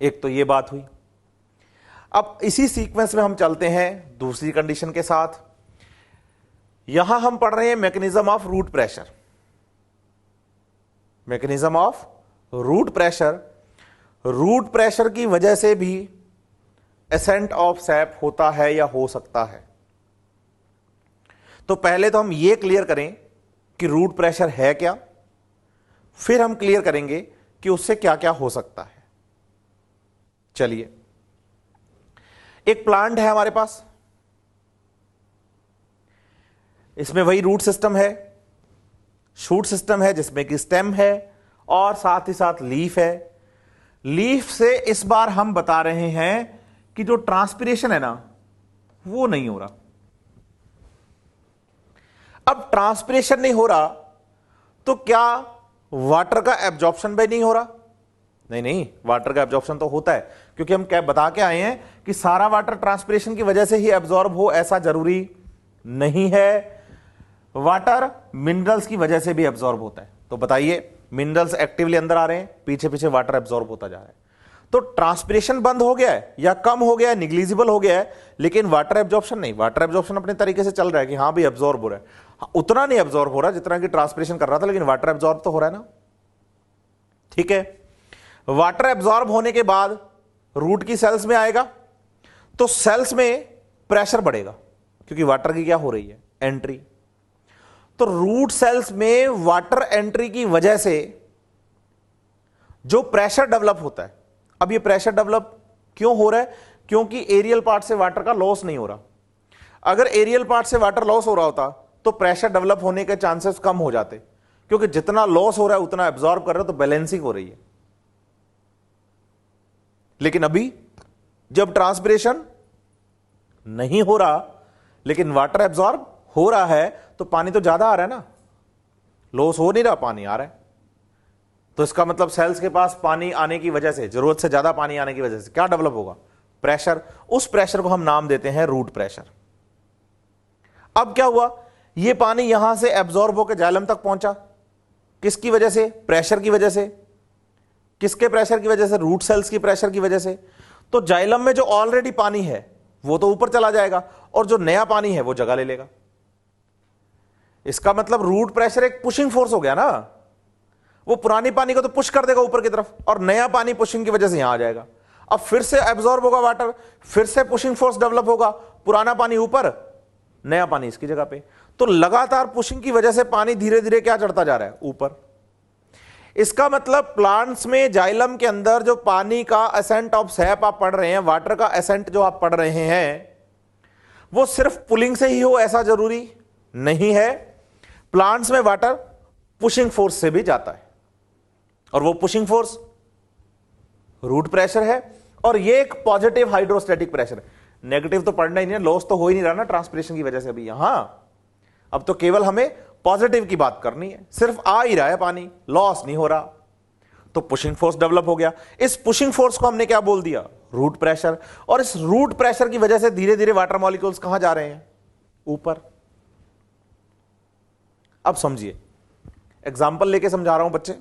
एक तो ये बात हुई। अब इसी सीक्वेंस में हम चलते हैं दूसरी कंडीशन के साथ। यहां हम पढ़ रहे हैं mechanism of root pressure. Mechanism of root pressure, root pressure की वजह से भी एसेंट ऑफ सैप होता है या हो सकता है। तो पहले तो हम यह क्लियर करें कि रूट प्रेशर है क्या, फिर हम क्लियर करेंगे कि उससे क्या क्या हो सकता है। चलिए, एक प्लांट है हमारे पास, इसमें वही रूट सिस्टम है, शूट सिस्टम है जिसमें कि स्टेम है और साथ ही साथ लीफ है। लीफ से इस बार हम बता रहे हैं कि जो ट्रांसपिरेशन है ना वो नहीं हो रहा। अब ट्रांसपिरेशन नहीं हो रहा तो क्या वाटर का एब्जॉर्प्शन भी नहीं हो रहा? नहीं नहीं, वाटर का एब्जॉर्प्शन तो होता है, क्योंकि हम क्या बता के आए हैं कि सारा वाटर ट्रांसपिरेशन की वजह से ही एब्जॉर्ब हो, ऐसा जरूरी नहीं है। वाटर मिनरल्स की वजह से भी एब्जॉर्ब होता है। तो बताइए, मिनरल्स एक्टिवली अंदर आ रहे हैं, पीछे पीछे वाटर एब्जॉर्ब होता जा रहा है, तो ट्रांसपिरेशन बंद हो गया है या कम हो गया है, निग्लिजिबल हो गया है, लेकिन वाटर एब्जॉर्प्शन नहीं। वाटर एब्जॉर्प्शन अपने तरीके से चल रहा है कि हाँ भी एब्जॉर्ब हो रहा है, हाँ, उतना नहीं एब्जॉर्ब हो रहा जितना कि ट्रांसपिरेशन कर रहा था, लेकिन वाटर एब्जॉर्ब तो हो रहा है ना। ठीक है, वाटर एब्जॉर्ब होने के बाद रूट की सेल्स में आएगा तो सेल्स में प्रेशर बढ़ेगा, क्योंकि वाटर की क्या हो रही है, एंट्री। तो रूट सेल्स में वाटर एंट्री की वजह से जो प्रेशर डेवलप होता है, अब ये प्रेशर डेवलप क्यों हो रहा है? क्योंकि एरियल पार्ट से वाटर का लॉस नहीं हो रहा। अगर एरियल पार्ट से वाटर लॉस हो रहा होता तो प्रेशर डेवलप होने के चांसेस कम हो जाते, क्योंकि जितना लॉस हो रहा है उतना एब्जॉर्ब कर रहे हो, तो बैलेंसिंग हो रही है। लेकिन अभी जब ट्रांसपिरेशन नहीं हो रहा लेकिन वाटर एब्जॉर्ब हो रहा है, तो पानी तो ज्यादा आ रहा है ना, लॉस हो नहीं रहा, पानी आ रहा है। तो इसका मतलब सेल्स के पास पानी आने की वजह से, जरूरत से ज्यादा पानी आने की वजह से क्या डेवलप होगा, प्रेशर। उस प्रेशर को हम नाम देते हैं रूट प्रेशर। अब क्या हुआ, यह पानी यहां से एब्जॉर्ब होकर जाइलम तक पहुंचा, किसकी वजह से, प्रेशर की वजह से। किसके प्रेशर की वजह से, रूट सेल्स की प्रेशर की वजह से। तो जाइलम में जो ऑलरेडी पानी है वो तो ऊपर चला जाएगा और जो नया पानी है वो जगह ले लेगा। इसका मतलब रूट प्रेशर एक पुशिंग फोर्स हो गया ना, वो पुरानी पानी को तो पुश कर देगा ऊपर की तरफ, और नया पानी पुशिंग की वजह से यहां आ जाएगा। अब फिर से एब्जॉर्ब होगा वाटर, फिर से पुशिंग फोर्स डेवलप होगा, पुराना पानी ऊपर, नया पानी इसकी जगह पे। तो लगातार पुशिंग की वजह से पानी धीरे धीरे क्या चढ़ता जा रहा है, ऊपर। इसका मतलब प्लांट्स में जाइलम के अंदर जो पानी का एसेंट ऑफ सैप आप पढ़ रहे हैं, वाटर का एसेंट जो आप पढ़ रहे हैं, वो सिर्फ पुलिंग से ही हो ऐसा जरूरी नहीं है। प्लांट्स में वाटर पुशिंग फोर्स से भी जाता है, और वो पुशिंग फोर्स रूट प्रेशर है, और ये एक पॉजिटिव हाइड्रोस्टेटिक प्रेशर है। नेगेटिव तो पढ़ना ही नहीं है, लॉस तो हो ही नहीं रहा ना ट्रांसपिरेशन की वजह से अभी यहां। अब तो केवल हमें पॉजिटिव की बात करनी है, सिर्फ आ ही रहा है पानी, लॉस नहीं हो रहा, तो पुशिंग फोर्स डेवलप हो गया। इस पुशिंग फोर्स को हमने क्या बोल दिया? Root pressure. और इस रूट प्रेशर की वजह से धीरे धीरे वाटर मॉलिक्यूल्स कहां जा रहे हैं? ऊपर। अब समझिए, एग्जाम्पल लेके समझा रहा हूं बच्चे।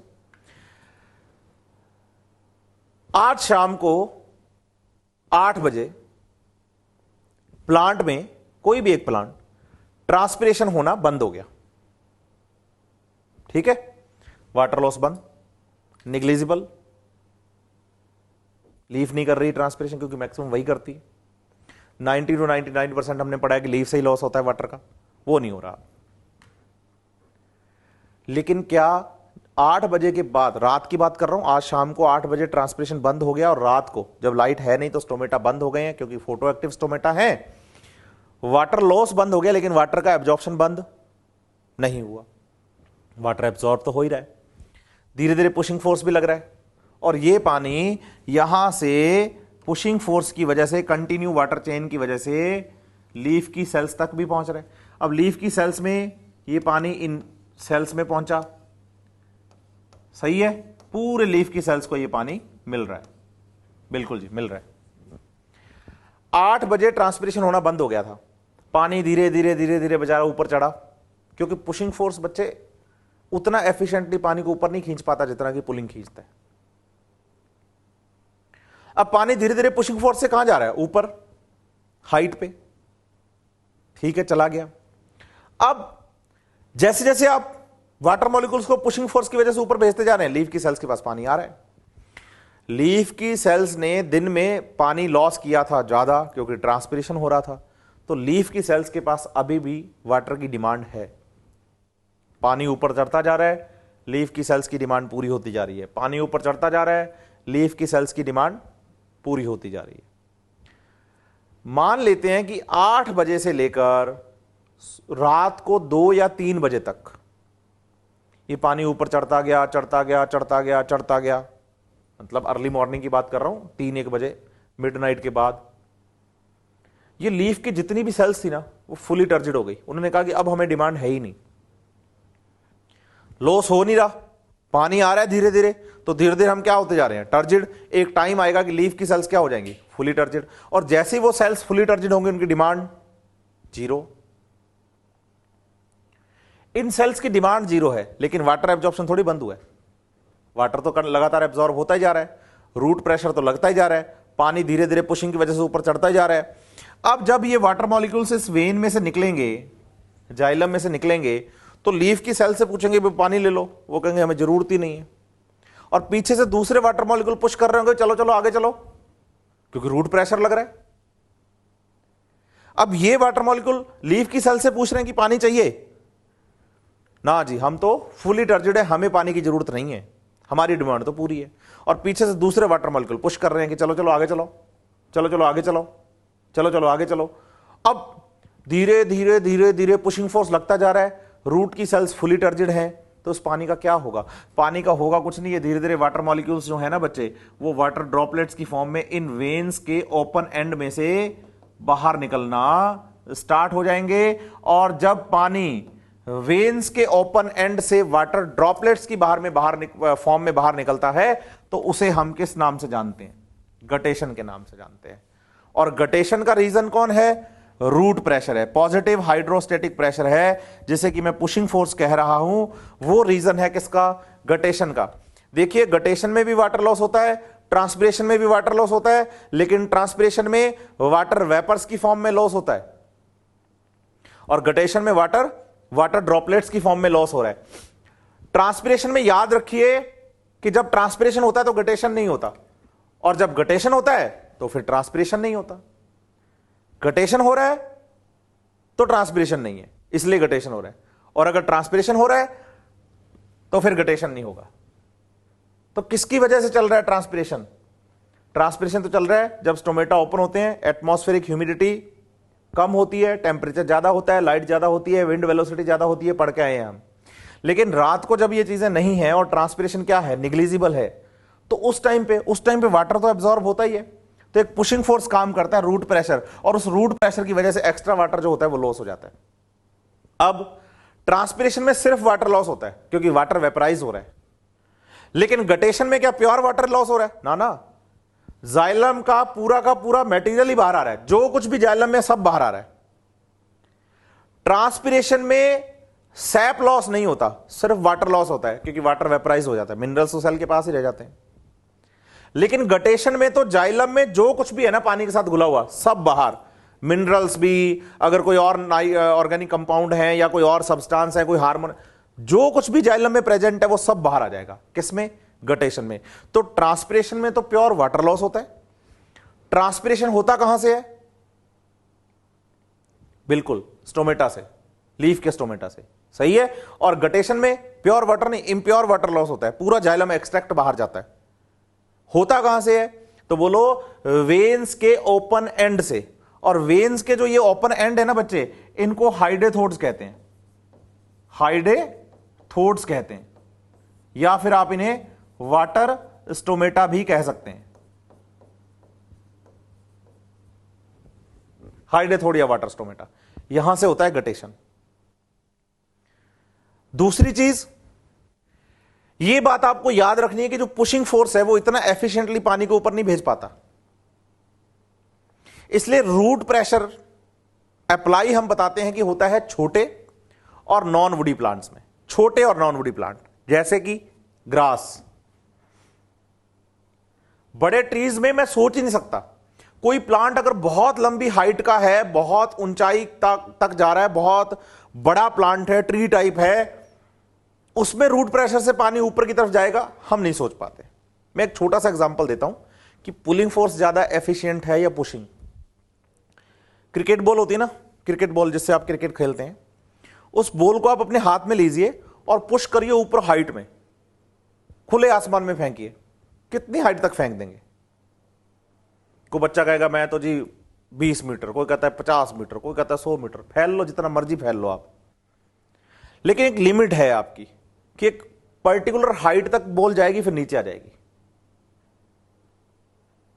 आज शाम को 8 बजे प्लांट में, कोई भी एक प्लांट, ट्रांसपिरेशन होना बंद हो गया, ठीक है, वाटर लॉस बंद, निग्लिजिबल, लीफ नहीं कर रही ट्रांसपिरेशन, क्योंकि मैक्सिमम वही करती है। 90 to 99% हमने पढ़ा है कि लीफ से ही लॉस होता है वाटर का, वो नहीं हो रहा। लेकिन क्या 8 बजे के बाद, रात की बात कर रहा हूं, आज शाम को 8 बजे ट्रांसपिरेशन बंद हो गया, और रात को जब लाइट है नहीं तो स्टोमेटा बंद हो गए हैं, क्योंकि फोटो एक्टिव स्टोमेटा है, वाटर लॉस बंद हो गया, लेकिन वाटर का एब्जॉर्प्शन बंद नहीं हुआ। वाटर एब्जॉर्ब तो हो ही रहा है, धीरे धीरे पुशिंग फोर्स भी लग रहा है, और ये पानी यहां से पुशिंग फोर्स की वजह से, कंटिन्यू वाटर चेन की वजह से लीफ की सेल्स तक भी पहुंच रहा है। अब लीफ की सेल्स में ये पानी इन सेल्स में पहुंचा, सही है, पूरे लीफ की सेल्स को ये पानी मिल रहा है, बिल्कुल जी मिल रहा है। 8 बजे ट्रांसपिरेशन होना बंद हो गया था, पानी धीरे धीरे धीरे धीरे बेचारा ऊपर चढ़ा, क्योंकि पुशिंग फोर्स बच्चे उतना एफिशिएंटली पानी को ऊपर नहीं खींच पाता जितना कि पुलिंग खींचता है। अब पानी धीरे धीरे पुशिंग फोर्स से कहां जा रहा है? ऊपर, हाइट पे, ठीक है, चला गया। अब जैसे जैसे आप वाटर मॉलिक्यूल्स को पुशिंग फोर्स की वजह से ऊपर भेजते जा रहे हैं, लीफ की सेल्स के पास पानी आ रहा है। लीफ की सेल्स ने दिन में पानी लॉस किया था ज्यादा, क्योंकि ट्रांसपिरेशन हो रहा था, तो लीफ की सेल्स के पास अभी भी वाटर की डिमांड है। पानी ऊपर चढ़ता जा रहा है, लीफ की सेल्स की डिमांड पूरी होती जा रही है, पानी ऊपर चढ़ता जा रहा है, लीफ की सेल्स की डिमांड पूरी होती जा रही है। मान लेते हैं कि 8 बजे से लेकर रात को 2 या 3 बजे तक ये पानी ऊपर चढ़ता गया, चढ़ता गया, चढ़ता गया, चढ़ता गया, मतलब अर्ली मॉर्निंग की बात कर रहा हूं, 3-1 बजे, मिडनाइट के बाद ये लीफ की जितनी भी सेल्स थी ना, वो फुली टर्जिड हो गई। उन्होंने कहा कि अब हमें डिमांड है ही नहीं, लॉस हो नहीं रहा, पानी आ रहा है धीरे धीरे, तो धीरे धीरे हम क्या होते जा रहे हैं? टर्जिड। एक टाइम आएगा कि लीफ की सेल्स क्या हो जाएंगी? Fully turgid. और जैसे ही वो सेल्स फुली टर्जिड होंगे, उनकी डिमांड जीरो। इन सेल्स की डिमांड जीरो है, लेकिन वाटर एब्जॉर्प्शन थोड़ी बंद हुआ है, वाटर तो लगातार एब्जॉर्ब होता ही जा रहा है, रूट प्रेशर तो लगता ही जा रहा है, पानी धीरे धीरे पुशिंग की वजह से ऊपर चढ़ता ही जा रहा है। अब जब ये वाटर मॉलिक्यूल्स इस वेन में से निकलेंगे, जाइलम में से निकलेंगे, तो लीफ की सेल से पूछेंगे पानी ले लो, वो कहेंगे हमें जरूरत ही नहीं है, और पीछे से दूसरे वाटर मॉलिक्यूल पुश कर रहे होंगे, चलो चलो आगे चलो, क्योंकि रूट प्रेशर लग रहा है। अब ये वाटर मॉलिक्यूल लीफ की सेल से पूछ रहे हैं कि पानी चाहिए ना जी, हम तो फुली टर्जिड है, हमें पानी की जरूरत नहीं है, हमारी डिमांड तो पूरी है। और पीछे से दूसरे वाटर मॉलिक्यूल पुश कर रहे हैं कि चलो चलो आगे चलो, चलो चलो आगे चलो, चलो चलो आगे चलो। अब धीरे धीरे धीरे धीरे पुशिंग फोर्स लगता जा रहा है, रूट की सेल्स फुली टर्जिड है, तो उस पानी का क्या होगा? पानी का होगा कुछ नहीं है, धीरे धीरे वाटर मॉलिक्यूल्स जो है ना बच्चे, वो वाटर ड्रॉपलेट्स की फॉर्म में इन वेन्स के ओपन एंड में से बाहर निकलना स्टार्ट हो जाएंगे। और जब पानी वेन्स के ओपन एंड से वाटर ड्रॉपलेट्स की फॉर्म में बाहर निकलता है, तो उसे हम किस नाम से जानते हैं? गटेशन के नाम से जानते हैं। और गटेशन का रीजन कौन है? रूट प्रेशर है, पॉजिटिव हाइड्रोस्टेटिक प्रेशर है, जिसे कि मैं पुशिंग फोर्स कह रहा हूं, वो रीजन है किसका? गटेशन का। देखिए, गटेशन में भी वाटर लॉस होता है, ट्रांसपिरेशन में भी वाटर लॉस होता है, लेकिन ट्रांसपिरेशन में वाटर वेपर्स की फॉर्म में लॉस होता है, और गटेशन में वाटर ड्रॉपलेट्स की फॉर्म में लॉस हो रहा है। ट्रांसपिरेशन में याद रखिए कि जब ट्रांसपिरेशन होता है तो गटेशन नहीं होता, और जब गटेशन होता है तो फिर ट्रांसपिरेशन नहीं होता। गटेशन हो रहा है तो ट्रांसपिरेशन नहीं है, इसलिए गटेशन हो रहा है, और अगर ट्रांसपिरेशन हो रहा है तो फिर गटेशन नहीं होगा। तो किसकी वजह से चल रहा है ट्रांसपिरेशन? ट्रांसपिरेशन तो चल रहा है जब स्टोमेटा ओपन होते हैं, एटमॉस्फेरिक ह्यूमिडिटी कम होती है, टेम्परेचर ज्यादा होता है, लाइट ज्यादा होती है, विंड वेलोसिटी ज्यादा होती है, पढ़ के आए हैं हम। लेकिन रात को जब ये चीजें नहीं है और ट्रांसपिरेशन क्या है? निग्लिजिबल है, तो उस टाइम पे वाटर तो एब्जॉर्ब होता ही है, तो एक पुशिंग फोर्स काम करता है, रूट प्रेशर, और उस रूट प्रेशर की वजह से एक्स्ट्रा वाटर जो होता है वो लॉस हो जाता है। अब ट्रांसपिरेशन में सिर्फ वाटर लॉस होता है क्योंकि वाटर वेपराइज हो रहा है, लेकिन गटेशन में क्या प्योर वाटर लॉस हो रहा है? ना, जाइलम का पूरा मेटीरियल ही बाहर आ रहा है, जो कुछ भी जाइलम में सब बाहर आ रहा है। ट्रांसपिरेशन में सैप लॉस नहीं होता, सिर्फ वाटर लॉस होता है क्योंकि वाटर वेपराइज हो जाता है, मिनरल्स तो सेल के पास ही रह जाते हैं। लेकिन गटेशन में तो जाइलम में जो कुछ भी है ना पानी के साथ घुला हुआ सब बाहर, मिनरल्स भी, अगर कोई और ऑर्गेनिक कंपाउंड है या कोई और सब्सटेंस है, कोई हार्मोन, जो कुछ भी जाइलम में प्रेजेंट है वो सब बाहर आ जाएगा। किसमें? गटेशन में। तो ट्रांसपिरेशन में तो प्योर वाटर लॉस होता है। ट्रांसपिरेशन होता कहां से है? बिल्कुल स्टोमेटा से, लीफ के स्टोमेटा से, सही है। और गटेशन में प्योर वाटर नहीं, इम्प्योर वाटर लॉस होता है, पूरा जाइलम एक्सट्रैक्ट बाहर जाता है। होता कहां से है? तो बोलो वेन्स के ओपन एंड से। और वेन्स के जो ये ओपन एंड है ना बच्चे, इनको हाइडेथोड्स कहते हैं, हाइडेथोड्स कहते हैं, या फिर आप इन्हें वाटर स्टोमेटा भी कह सकते हैं, हाइडेथोड या वाटर स्टोमेटा। यहां से होता है गटेशन। दूसरी चीज ये बात आपको याद रखनी है कि जो पुशिंग फोर्स है वो इतना एफिशिएंटली पानी को ऊपर नहीं भेज पाता, इसलिए रूट प्रेशर अप्लाई हम बताते हैं कि होता है छोटे और नॉन वुडी प्लांट्स में। छोटे और नॉन वुडी प्लांट जैसे कि ग्रास। बड़े ट्रीज में मैं सोच ही नहीं सकता, कोई प्लांट अगर बहुत लंबी हाइट का है, बहुत ऊंचाई तक जा रहा है, बहुत बड़ा प्लांट है, ट्री टाइप है, उसमें रूट प्रेशर से पानी ऊपर की तरफ जाएगा, हम नहीं सोच पाते। मैं एक छोटा सा एग्जांपल देता हूं कि पुलिंग फोर्स ज्यादा एफिशिएंट है या पुशिंग। क्रिकेट बॉल होती है ना, क्रिकेट बॉल जिससे आप क्रिकेट खेलते हैं, उस बॉल को आप अपने हाथ में लीजिए और पुश करिए ऊपर हाइट में, खुले आसमान में फेंकिए, कितनी हाइट तक फेंक देंगे? कोई बच्चा कहेगा मैं तो जी 20 मीटर, कोई कहता है 50 मीटर, कोई कहता है 100 मीटर। फैल लो, जितना मर्जी फैल लो आप, लेकिन एक लिमिट है आपकी कि एक पर्टिकुलर हाइट तक बॉल जाएगी, फिर नीचे आ जाएगी।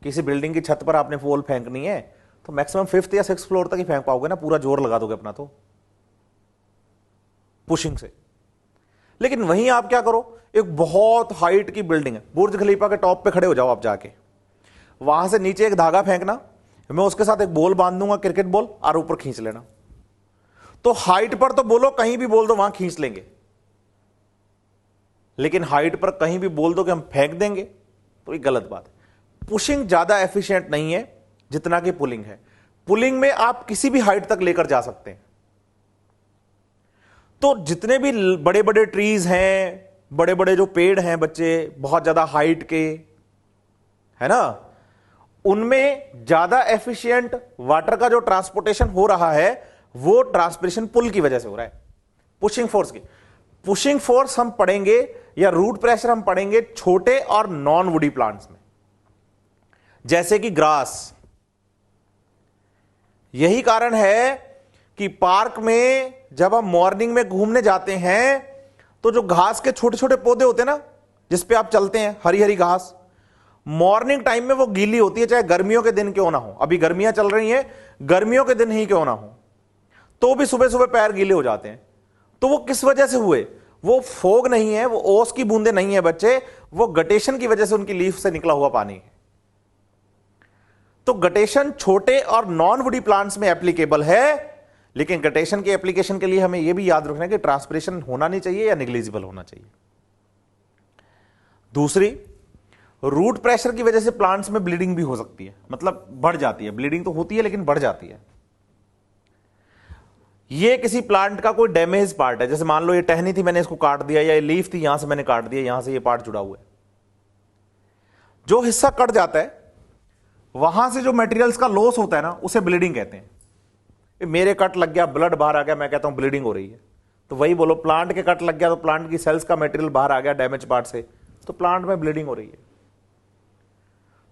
किसी बिल्डिंग की छत पर आपने बॉल फेंकनी है तो मैक्सिमम 5th या 6th फ्लोर तक ही फेंक पाओगे ना, पूरा जोर लगा दोगे अपना तो पुशिंग से। लेकिन वहीं आप क्या करो, एक बहुत हाइट की बिल्डिंग है, बुर्ज खलीफा के टॉप पे खड़े हो जाओ आप जाके, वहां से नीचे एक धागा फेंकना, मैं उसके साथ एक बॉल बांध दूंगा, क्रिकेट बॉल, और ऊपर खींच लेना। तो हाइट पर तो बोलो कहीं भी बोल दो वहां खींच लेंगे, लेकिन हाइट पर कहीं भी बोल दो कि हम फेंक देंगे तो ये गलत बात है। पुशिंग ज्यादा एफिशिएंट नहीं है जितना कि पुलिंग है। पुलिंग में आप किसी भी हाइट तक लेकर जा सकते हैं। तो जितने भी बड़े बड़े ट्रीज हैं, बड़े बड़े जो पेड़ हैं बच्चे, बहुत ज्यादा हाइट के, है ना, उनमें ज्यादा एफिशिएंट वाटर का जो ट्रांसपोर्टेशन हो रहा है वो ट्रांसपिरेशन पुल की वजह से हो रहा है, पुशिंग फोर्स की। पुशिंग फोर्स हम पढ़ेंगे या रूट प्रेशर हम पढ़ेंगे छोटे और नॉन वुडी प्लांट्स में, जैसे कि ग्रास। यही कारण है कि पार्क में जब हम मॉर्निंग में घूमने जाते हैं तो जो घास के छोटे छोटे पौधे होते हैं ना, जिस पे आप चलते हैं, हरी हरी घास, मॉर्निंग टाइम में वो गीली होती है, चाहे गर्मियों के दिन क्यों ना हो। अभी गर्मियां चल रही हैं, गर्मियों के दिन ही क्यों ना हो, तो भी सुबह सुबह पैर गीले हो जाते हैं। तो वो किस वजह से हुए? वो फोग नहीं है, वो ओस की बूंदे नहीं है बच्चे, वो गटेशन की वजह से उनकी लीफ से निकला हुआ पानी है। तो गटेशन छोटे और नॉन वुडी प्लांट्स में एप्लीकेबल है, लेकिन गटेशन के एप्लीकेशन के लिए हमें यह भी याद रखना है कि ट्रांसपिरेशन होना नहीं चाहिए या निग्लिजिबल होना चाहिए। दूसरी, रूट प्रेशर की वजह से प्लांट्स में ब्लीडिंग भी हो सकती है, मतलब बढ़ जाती है। ब्लीडिंग तो होती है लेकिन बढ़ जाती है। ये किसी प्लांट का कोई डैमेज पार्ट है, जैसे मान लो ये टहनी थी, मैंने इसको काट दिया, या ये लीफ थी, यहां से मैंने काट दिया, यहां से ये पार्ट जुड़ा हुआ है। जो हिस्सा कट जाता है वहां से जो मटेरियल्स का लॉस होता है ना, उसे ब्लीडिंग कहते हैं। मेरे कट लग गया, ब्लड बाहर आ गया, मैं कहता हूं ब्लीडिंग हो रही है। तो वही बोलो, प्लांट के कट लग गया तो प्लांट की सेल्स का मटेरियल बाहर आ गया डैमेज पार्ट से, तो प्लांट में ब्लीडिंग हो रही है।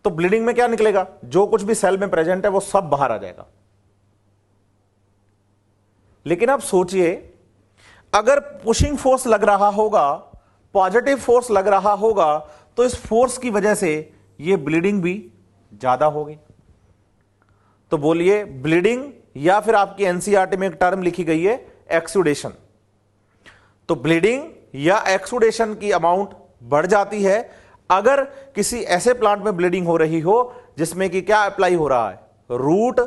तो ब्लीडिंग में क्या निकलेगा? जो कुछ भी सेल में प्रेजेंट है वो सब बाहर आ जाएगा। लेकिन आप सोचिए, अगर पुशिंग फोर्स लग रहा होगा, पॉजिटिव फोर्स लग रहा होगा, तो इस फोर्स की वजह से ये ब्लीडिंग भी ज्यादा होगी। तो बोलिए ब्लीडिंग, या फिर आपकी एनसीईआरटी में एक टर्म लिखी गई है एक्सुडेशन। तो ब्लीडिंग या एक्सुडेशन की अमाउंट बढ़ जाती है अगर किसी ऐसे प्लांट में ब्लीडिंग हो रही हो जिसमें कि क्या अप्लाई हो रहा है, रूट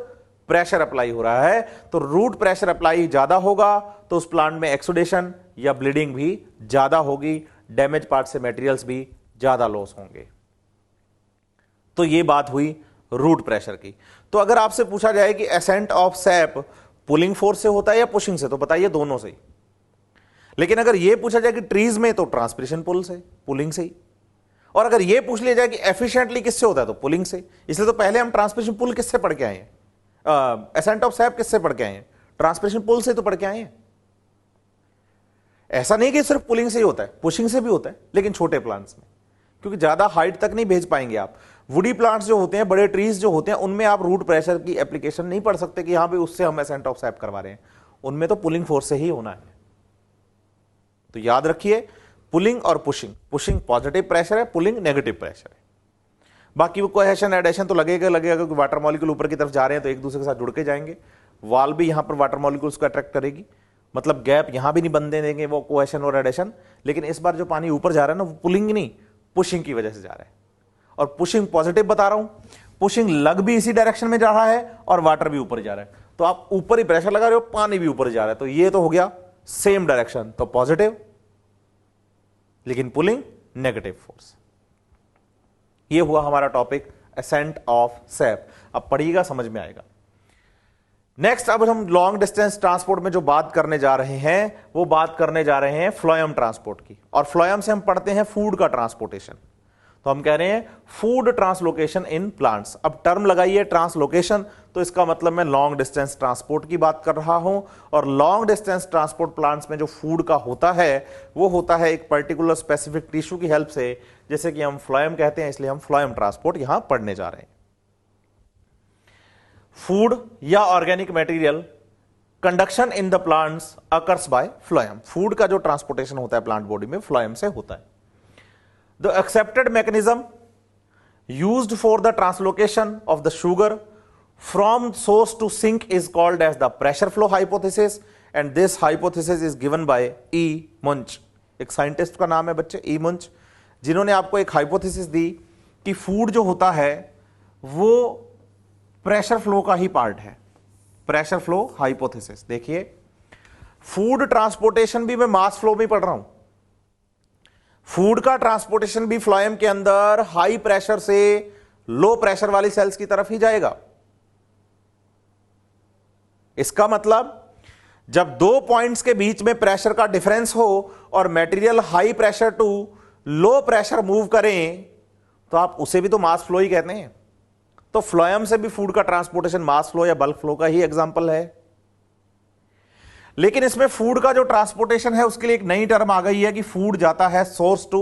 प्रेशर अप्लाई हो रहा है। तो रूट प्रेशर अप्लाई ज्यादा होगा तो उस प्लांट में एक्सुडेशन या ब्लीडिंग भी ज्यादा होगी, डैमेज पार्ट से मटेरियल्स भी ज्यादा लॉस होंगे। तो ये बात हुई रूट प्रेशर की। तो अगर आपसे पूछा जाए कि ascent of SAP pulling force से होता है या पुशिंग से, तो बताइए दोनों से ही। लेकिन अगर यह पूछा जाए कि ट्रीज में, तो ट्रांसपिरेशन पुल से, पुलिंग से ही। और अगर यह पूछ लिया जाए कि एफिशिएंटली किससे होता है, तो पुलिंग से। इसलिए तो पहले हम ट्रांसपिरेशन पुल किससे पढ़ के आए हैं, एसेंट ऑफ सैप किससे पढ़ के आए हैं, ट्रांसपिरेशन पुल से तो पढ़ के आए हैं। ऐसा नहीं कि सिर्फ पुलिंग से ही होता है, पुशिंग से भी होता है, लेकिन छोटे प्लांट्स में, क्योंकि ज्यादा हाइट तक नहीं भेज पाएंगे आप। वुडी प्लांट्स जो होते हैं, बड़े ट्रीज जो होते हैं, उनमें आप रूट प्रेशर की एप्लीकेशन नहीं पढ़ सकते कि यहां पे उससे हम एसेंट ऑफ सैप करवा रहे हैं। उनमें तो पुलिंग फोर्स से ही होना है। तो याद रखिए, पुलिंग और पुशिंग, पुशिंग पॉजिटिव प्रेशर है, पुलिंग नेगेटिव प्रेशर है। बाकी वो कोहेशन एडेशन तो लगेगा क्योंकि वाटर मॉलिक्यूल ऊपर की तरफ जा रहे हैं तो एक दूसरे के साथ जुड़ के जाएंगे। वाल भी यहां पर वाटर मॉलिक्यूल्स को अट्रैक्ट करेगी, मतलब गैप यहां भी नहीं बनने देंगे वो कोहेशन और एडेशन। लेकिन इस बार जो पानी ऊपर जा रहा है ना, वो पुलिंग नहीं, पुशिंग की वजह से जा रहा है। और पुशिंग पॉजिटिव बता रहा हूं, पुशिंग लग भी इसी डायरेक्शन में जा रहा है और वाटर भी ऊपर जा रहा है। तो आप ऊपर ही प्रेशर लगा रहे हो, पानी भी ऊपर जा रहा है, तो ये तो हो गया सेम डायरेक्शन, तो पॉजिटिव। लेकिन पुलिंग नेगेटिव फोर्स। ये हुआ हमारा टॉपिक एसेंट ऑफ सैप। अब पढ़िएगा, समझ में आएगा। नेक्स्ट, अब हम लॉन्ग डिस्टेंस ट्रांसपोर्ट में जो बात करने जा रहे हैं, वो बात करने जा रहे हैं फ्लोएम ट्रांसपोर्ट की। और फ्लोएम से हम पढ़ते हैं फूड का ट्रांसपोर्टेशन। तो हम कह रहे हैं फूड ट्रांसलोकेशन इन प्लांट्स। अब टर्म लगाइए ट्रांसलोकेशन, तो इसका मतलब मैं लॉन्ग डिस्टेंस ट्रांसपोर्ट की बात कर रहा हूं। और लॉन्ग डिस्टेंस ट्रांसपोर्ट प्लांट्स में जो फूड का होता है, वो होता है एक पर्टिकुलर स्पेसिफिक टिश्यू की हेल्प से, जैसे कि हम फ्लोएम कहते हैं, इसलिए हम फ्लोएम ट्रांसपोर्ट यहां पढ़ने जा रहे हैं। फूड या organic material conduction in the plants occurs by phloem. Food का जो ट्रांसपोर्टेशन होता है प्लांट बॉडी में, फ्लोएम से होता है। The accepted mechanism used for the translocation of the sugar from source to sink is called as the pressure flow hypothesis, and this hypothesis is given by E. Munch। एक scientist का नाम है बच्चे E. Munch, जिन्होंने आपको एक hypothesis दी कि food जो होता है वो प्रेशर फ्लो का ही पार्ट है। Pressure flow hypothesis. देखिए, फूड ट्रांसपोर्टेशन भी मैं मास फ्लो में पढ़ रहा हूं। फूड का ट्रांसपोर्टेशन भी फ्लोएम के अंदर हाई प्रेशर से लो प्रेशर वाली सेल्स की तरफ ही जाएगा। इसका मतलब जब दो पॉइंट्स के बीच में प्रेशर का डिफरेंस हो और material high pressure to low pressure move करें, तो आप उसे भी तो मास फ्लो ही कहते हैं। तो फ्लोएम से भी फूड का ट्रांसपोर्टेशन मास फ्लो या बल्क फ्लो का ही एग्जांपल है। लेकिन इसमें फूड का जो ट्रांसपोर्टेशन है उसके लिए एक नई टर्म आ गई है कि फूड जाता है सोर्स टू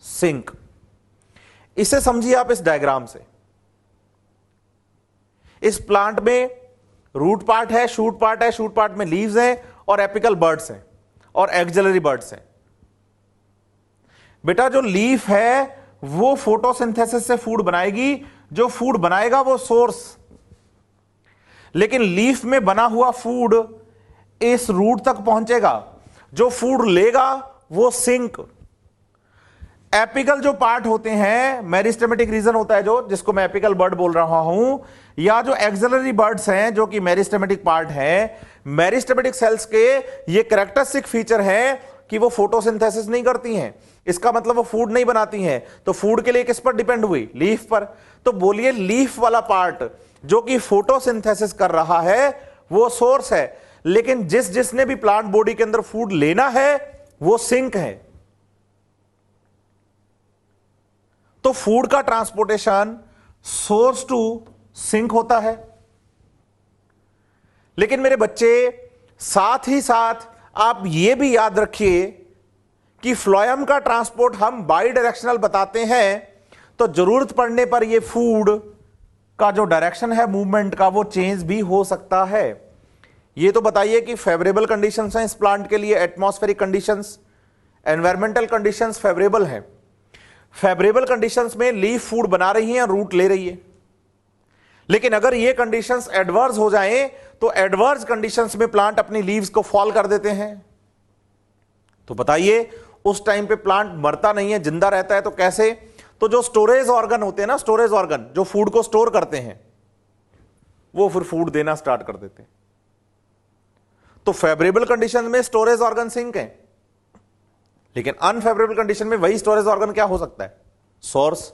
सिंक। इसे समझिए आप इस डायग्राम से। इस प्लांट में रूट पार्ट है, शूट पार्ट है, शूट पार्ट में लीव्स हैं और एपिकल बर्ड्स हैं और एक्सिलरी बर्ड्स हैं। बेटा जो लीफ है वो फोटोसिंथेसिस से फूड बनाएगी, जो फूड बनाएगा वो सोर्स। लेकिन लीफ में बना हुआ फूड इस रूट तक पहुंचेगा, जो फूड लेगा वो सिंक। एपिकल जो पार्ट होते हैं, मेरिस्टेमेटिक रीजन होता है जो, जिसको मैं एपिकल बर्ड बोल रहा हूं, या जो एक्सिलरी बर्ड्स हैं जो कि मेरिस्टेमेटिक पार्ट है, मेरिस्टेमेटिक सेल्स के ये कैरेक्टरिस्टिक फीचर है कि वो फोटोसिंथेसिस नहीं करती हैं। इसका मतलब वो फूड नहीं बनाती हैं। तो फूड के लिए किस पर डिपेंड हुई? लीफ पर। तो बोलिए लीफ वाला पार्ट जो कि फोटोसिंथेसिस कर रहा है वो सोर्स है, लेकिन जिसने भी प्लांट बॉडी के अंदर फूड लेना है वो सिंक है। तो फूड का ट्रांसपोर्टेशन सोर्स टू सिंक होता है। लेकिन मेरे बच्चे, साथ ही साथ आप यह भी याद रखिए कि फ्लोएम का ट्रांसपोर्ट हम बाई डायरेक्शनल बताते हैं, तो जरूरत पड़ने पर यह फूड का जो डायरेक्शन है मूवमेंट का वो चेंज भी हो सकता है। ये तो बताइए कि फेवरेबल कंडीशंस हैं इस प्लांट के लिए, atmospheric conditions, environmental conditions favourable हैं। फेवरेबल कंडीशंस में लीफ फूड बना रही है या रूट ले रही है। लेकिन अगर ये कंडीशंस एडवर्स हो जाएं तो एडवर्स कंडीशंस में प्लांट अपनी लीव्स को फॉल कर देते हैं। तो बताइए उस टाइम पे प्लांट मरता नहीं है, जिंदा रहता है। तो कैसे? तो जो स्टोरेज ऑर्गन होते हैं ना, स्टोरेज ऑर्गन जो फूड को स्टोर करते हैं, वो फिर फूड देना स्टार्ट कर देते हैं। तो फेवरेबल कंडीशन में स्टोरेज ऑर्गन सिंक है, लेकिन अनफेवरेबल कंडीशन में वही स्टोरेज ऑर्गन क्या हो सकता है? सोर्स।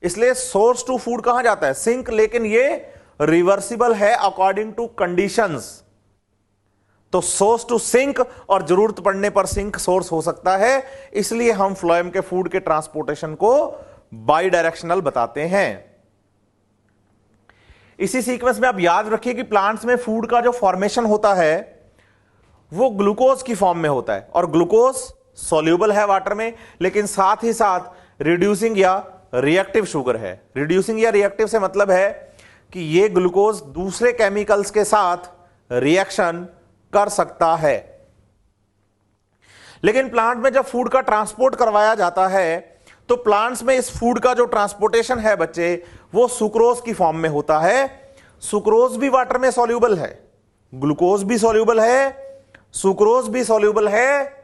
इसलिए सोर्स टू फूड कहां जाता है? सिंक। लेकिन ये रिवर्सिबल है अकॉर्डिंग टू कंडीशंस। तो सोर्स टू सिंक, और जरूरत पड़ने पर सिंक सोर्स हो सकता है। इसलिए हम फ्लोएम के फूड के ट्रांसपोर्टेशन को बाई डायरेक्शनल बताते हैं। इसी सीक्वेंस में आप याद रखिए कि प्लांट्स में फूड का जो फॉर्मेशन होता है वो ग्लूकोज की फॉर्म में होता है, और ग्लूकोज सॉल्यूबल है वाटर में, लेकिन साथ ही साथ रिड्यूसिंग या रिएक्टिव शुगर है। रिड्यूसिंग या रिएक्टिव से मतलब है कि ये ग्लूकोज दूसरे केमिकल्स के साथ रिएक्शन कर सकता है। लेकिन प्लांट में जब फूड का ट्रांसपोर्ट करवाया जाता है तो प्लांट्स में इस फूड का जो ट्रांसपोर्टेशन है बच्चे, वो सुक्रोज की फॉर्म में होता है। सुक्रोज भी वाटर में सॉल्यूबल है, ग्लूकोज भी सॉल्यूबल है, सुक्रोज भी सॉल्यूबल है।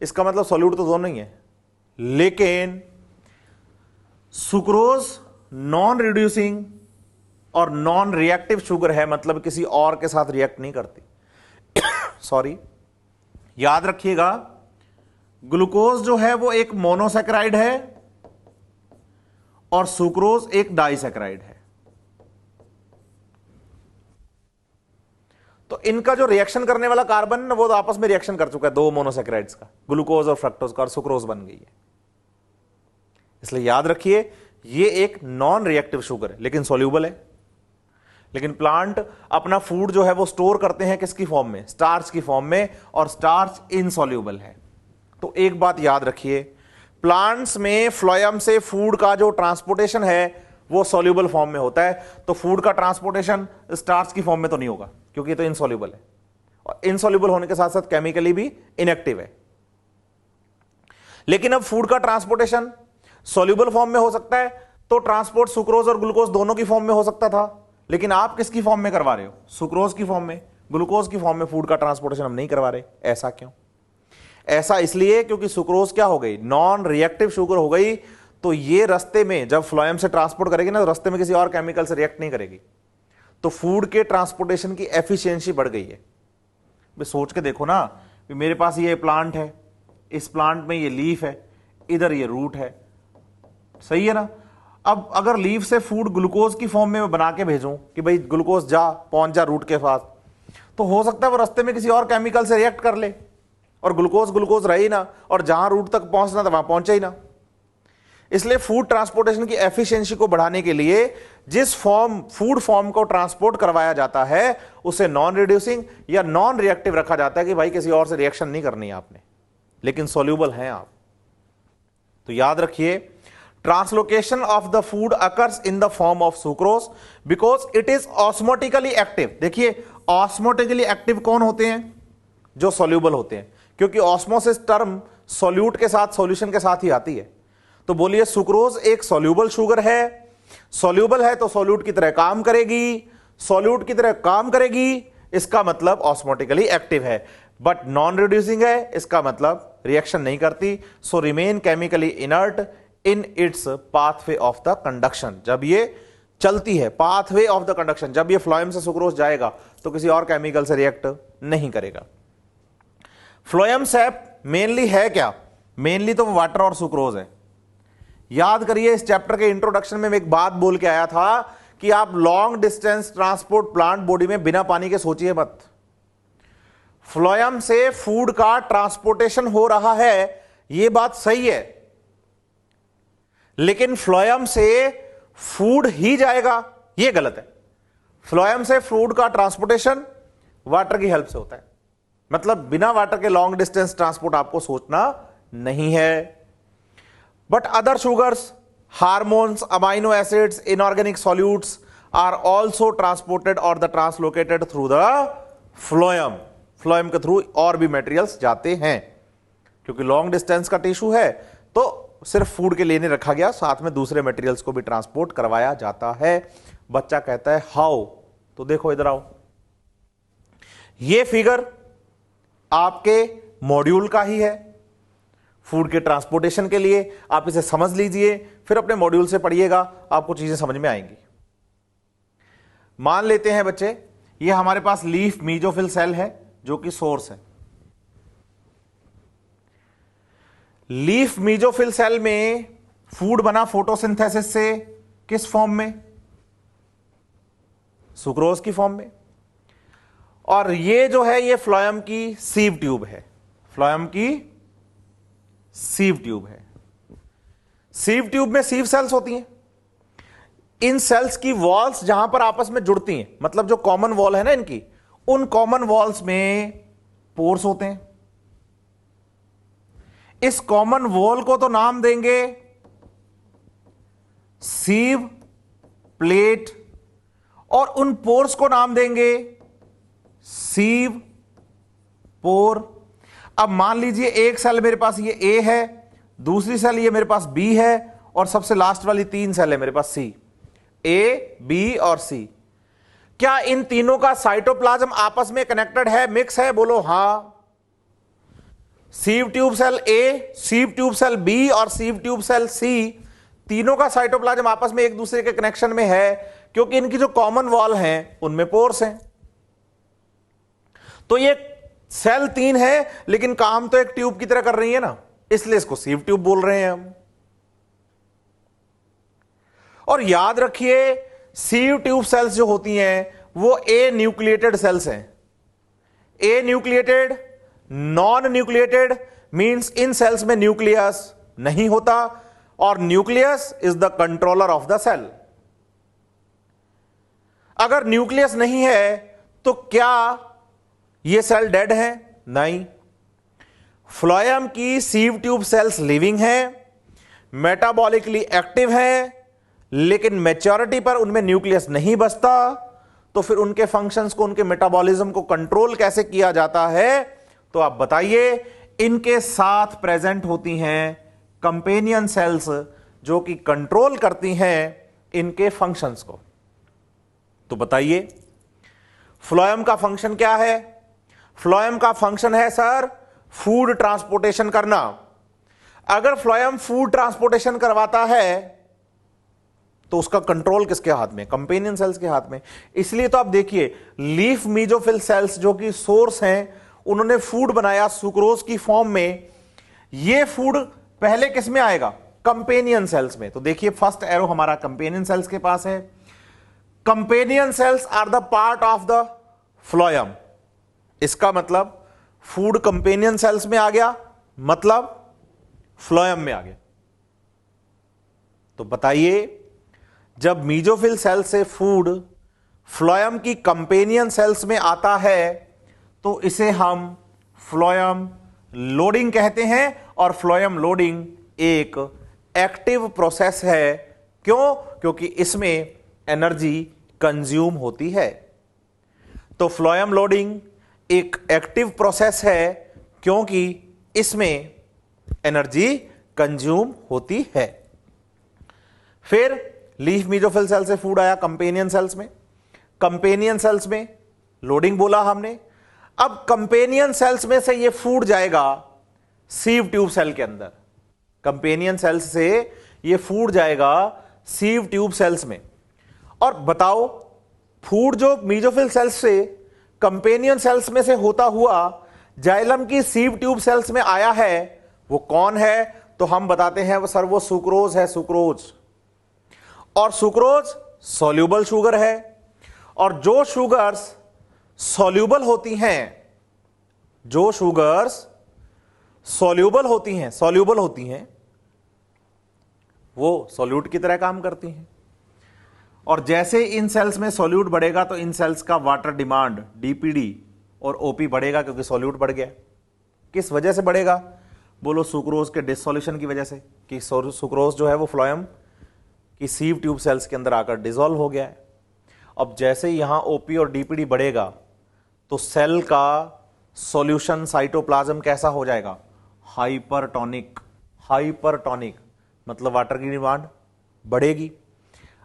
इसका मतलब सॉल्यूट तो दोनों ही है, लेकिन सुक्रोज नॉन रिड्यूसिंग और नॉन रिएक्टिव शुगर है, मतलब किसी और के साथ रिएक्ट नहीं करती। सॉरी, याद रखिएगा ग्लूकोज जो है वो एक मोनोसैकेराइड है और सुक्रोज एक डाइसैकेराइड है। तो इनका जो रिएक्शन करने वाला कार्बन ना, वो तो आपस में रिएक्शन कर चुका है, दो मोनोसैकेराइड्स का, ग्लूकोज और फ्रक्टोज का, और सुक्रोज बन गई है। इसलिए याद रखिए ये एक नॉन रिएक्टिव शुगर है, लेकिन सॉल्यूबल है। लेकिन प्लांट अपना फूड जो है वो स्टोर करते हैं किसकी फॉर्म में? स्टार्च की फॉर्म में, और स्टार्च इनसॉल्यूबल है। तो एक बात याद रखिए, प्लांट्स में फ्लोएम से फूड का जो ट्रांसपोर्टेशन है वो सॉल्यूबल फॉर्म में होता है। तो फूड का ट्रांसपोर्टेशन स्टार्च की फॉर्म में तो नहीं होगा, क्योंकि ये तो इनसॉल्यूबल है, और इनसॉल्यूबल होने के साथ साथ केमिकली भी इनएक्टिव है। लेकिन अब फूड का ट्रांसपोर्टेशन सॉल्यूबल फॉर्म में हो सकता है, तो ट्रांसपोर्ट सुक्रोज और ग्लूकोज दोनों की फॉर्म में हो सकता था। लेकिन आप किसकी फॉर्म में करवा रहे हो? सुक्रोज की फॉर्म में, ग्लूकोज की फॉर्म में फूड का ट्रांसपोर्टेशन हम नहीं करवा रहे। ऐसा क्यों? ऐसा इसलिए क्योंकि सुक्रोज क्या हो गई? नॉन रिएक्टिव शुगर हो गई। तो ये रास्ते में जब फ्लोएम से ट्रांसपोर्ट करेगी ना, तो रास्ते में किसी और केमिकल से रिएक्ट नहीं करेगी, तो फूड के ट्रांसपोर्टेशन की एफिशिएंसी बढ़ गई है। सोच के देखो ना, मेरे पास ये प्लांट है, इस प्लांट में ये लीफ है, इधर ये रूट है, सही है ना? अब अगर लीफ से फूड ग्लूकोज की फॉर्म में बना के भेजूं कि भाई ग्लूकोज जा, पहुंच जा रूट के पास, तो हो सकता है वो रास्ते में किसी और केमिकल से रिएक्ट कर ले और ग्लूकोज रही ना, और जहां रूट तक पहुंचना था वहां पहुंचे ही ना। इसलिए फूड ट्रांसपोर्टेशन की एफिशिएंसी को बढ़ाने के लिए जिस फूड फॉर्म को ट्रांसपोर्ट करवाया जाता है उसे नॉन रिड्यूसिंग या नॉन रिएक्टिव रखा जाता है कि भाई किसी और से रिएक्शन नहीं करनी है आपने, लेकिन सॉल्यूबल हैं आप। तो याद रखिए, translocation of the food occurs in the form of sucrose because it is osmotically active. देखिए ऑस्मोटिकली एक्टिव कौन होते हैं? जो सॉल्यूबल होते हैं, क्योंकि ऑस्मोसिस टर्म सॉल्यूट के साथ, सॉल्यूशन के साथ ही आती है। तो बोलिए सुक्रोज एक सॉल्यूबल शुगर है, सॉल्यूबल है तो सॉल्यूट की तरह काम करेगी, सॉल्यूट की तरह काम करेगी, इसका मतलब ऑस्मोटिकली एक्टिव है। बट नॉन रिड्यूसिंग है, इसका मतलब रिएक्शन नहीं करती, so remain chemically inert in its pathway of the conduction. जब ये चलती है, पाथवे ऑफ द कंडक्शन, जब ये फ्लोएम से सुक्रोज जाएगा तो किसी और केमिकल से रिएक्ट नहीं करेगा। फ्लोएम सैप मेनली है क्या? मेनली तो वाटर और सुक्रोज है। याद करिए इस चैप्टर के इंट्रोडक्शन में मैं एक बात बोल के आया था कि आप long distance transport plant body में बिना पानी के सोचिए मत। फ्लोएम से फूड का ट्रांसपोर्टेशन हो रहा है, यह बात सही है, लेकिन फ्लोएम से फूड ही जाएगा, यह गलत है। फ्लोएम से फूड का ट्रांसपोर्टेशन वाटर की हेल्प से होता है, मतलब बिना वाटर के लॉन्ग डिस्टेंस ट्रांसपोर्ट आपको सोचना नहीं है। But other sugars, hormones, amino acids, inorganic solutes are also transported और the translocated through the phloem. Phloem के थ्रू और भी मटेरियल्स जाते हैं, क्योंकि लॉन्ग डिस्टेंस का टिश्यू है तो सिर्फ फूड के लिए नहीं रखा गया, साथ में दूसरे मटेरियल्स को भी ट्रांसपोर्ट करवाया जाता है। बच्चा कहता है हाउ, तो देखो इधर आओ, ये फिगर आपके मॉड्यूल का ही है फूड के ट्रांसपोर्टेशन के लिए। आप इसे समझ लीजिए, फिर अपने मॉड्यूल से पढ़िएगा, आपको चीजें समझ में आएंगी। मान लेते हैं बच्चे, ये हमारे पास लीफ मीजोफिल सेल है जो कि सोर्स है। लीफ मीजोफिल सेल में फूड बना फोटोसिंथेसिस से किस फॉर्म में? सुक्रोज की फॉर्म में। और ये जो है ये फ्लोएम की सीव ट्यूब है, फ्लोएम की सीव ट्यूब है। सीव ट्यूब में सीव सेल्स होती हैं। इन सेल्स की वॉल्स जहां पर आपस में जुड़ती हैं, मतलब जो कॉमन वॉल है ना इनकी, उन कॉमन वॉल्स में पोर्स होते हैं। इस कॉमन वॉल को तो नाम देंगे सीव प्लेट, और उन पोर्स को नाम देंगे सीव पोर। अब मान लीजिए एक सेल मेरे पास ये ए है, दूसरी सेल ये मेरे पास बी है, और सबसे लास्ट वाली 3 सेल है मेरे पास सी, ए बी और सी। क्या इन तीनों का साइटोप्लाज्म आपस में कनेक्टेड है, मिक्स है? बोलो हां। सीव ट्यूब सेल ए, सीव ट्यूब सेल बी और सीव ट्यूब सेल सी, तीनों का साइटोप्लाज्म आपस में एक दूसरे के कनेक्शन में है, क्योंकि इनकी जो कॉमन वॉल हैं उनमें पोर्स हैं। तो ये सेल 3 है, लेकिन काम तो एक ट्यूब की तरह कर रही है ना, इसलिए इसको सीव ट्यूब बोल रहे हैं हम। और याद रखिए, सीव ट्यूब सेल्स जो होती हैं वो ए न्यूक्लिएटेड सेल्स हैं। Anucleated, non nucleated means इन सेल्स में न्यूक्लियस नहीं होता, और nucleus is the controller of the cell. अगर न्यूक्लियस नहीं है तो क्या ये सेल डेड है? नहीं। फ्लोएम की सीव ट्यूब सेल्स लिविंग है, मेटाबॉलिकली एक्टिव है, लेकिन मैच्योरिटी पर उनमें न्यूक्लियस नहीं बचता। तो फिर उनके फंक्शंस को, उनके मेटाबॉलिज्म को कंट्रोल कैसे किया जाता है? तो आप बताइए। इनके साथ प्रेजेंट होती हैं कंपेनियन सेल्स जो कि कंट्रोल करती हैं इनके फंक्शंस को। तो बताइए फ्लोएम का फंक्शन क्या है? फ्लोएम का फंक्शन है सर फूड ट्रांसपोर्टेशन करना। अगर फ्लोएम फूड ट्रांसपोर्टेशन करवाता है तो उसका कंट्रोल किसके हाथ में? कंपेनियन सेल्स के हाथ में। इसलिए तो आप देखिए, लीफ मीजोफिल सेल्स जो कि सोर्स हैं, उन्होंने फूड बनाया सुक्रोज की फॉर्म में। ये फूड पहले किस में आएगा? कंपेनियन सेल्स में। तो देखिए फर्स्ट एरो हमारा कंपेनियन सेल्स के पास है। Companion cells are the part of the phloem. इसका मतलब फूड कंपेनियन सेल्स में आ गया, मतलब फ्लोएम में आ गया। तो बताइए, जब मीजोफिल सेल से फूड फ्लोएम की कंपेनियन सेल्स में आता है तो इसे हम फ्लोएम लोडिंग कहते हैं। और फ्लोएम लोडिंग एक एक्टिव प्रोसेस है। क्यों? क्योंकि इसमें एनर्जी कंज्यूम होती है। तो फ्लोएम लोडिंग एक एक्टिव प्रोसेस है क्योंकि इसमें एनर्जी कंज्यूम होती है। फिर लीफ मीजोफिल सेल से फूड आया कंपेनियन सेल्स में। कंपेनियन सेल्स में लोडिंग बोला हमने। अब कंपेनियन सेल्स में से ये फूड जाएगा सीव ट्यूब सेल के अंदर। कंपेनियन सेल्स से ये फूड जाएगा सीव ट्यूब सेल्स में। और बताओ, फूड जो मीजोफिल सेल्स से कंपेनियन सेल्स में से होता हुआ जाइलम की सीव ट्यूब सेल्स में आया है, वो कौन है? तो हम बताते हैं वो सर, वो सुक्रोज है, सुक्रोज। और सुक्रोज सॉल्यूबल शुगर है। और जो शुगर्स सॉल्यूबल होती हैं, जो शुगर्स सॉल्यूबल होती हैं, वो सॉल्यूट की तरह काम करती हैं। और जैसे इन सेल्स में सॉल्यूट बढ़ेगा तो इन सेल्स का वाटर डिमांड डीपीडी और ओपी बढ़ेगा, क्योंकि सॉल्यूट बढ़ गया। किस वजह से बढ़ेगा? बोलो सुक्रोज के डिसोल्यूशन की वजह से, कि सुक्रोज जो है वो फ्लोएम की सीव ट्यूब सेल्स के अंदर आकर डिसॉल्व हो गया है। अब जैसे यहां ओपी और डीपीडी बढ़ेगा तो सेल का सॉल्यूशन साइटोप्लाज्म कैसा हो जाएगा? हाइपरटोनिक। हाइपरटोनिक मतलब वाटर की डिमांड बढ़ेगी।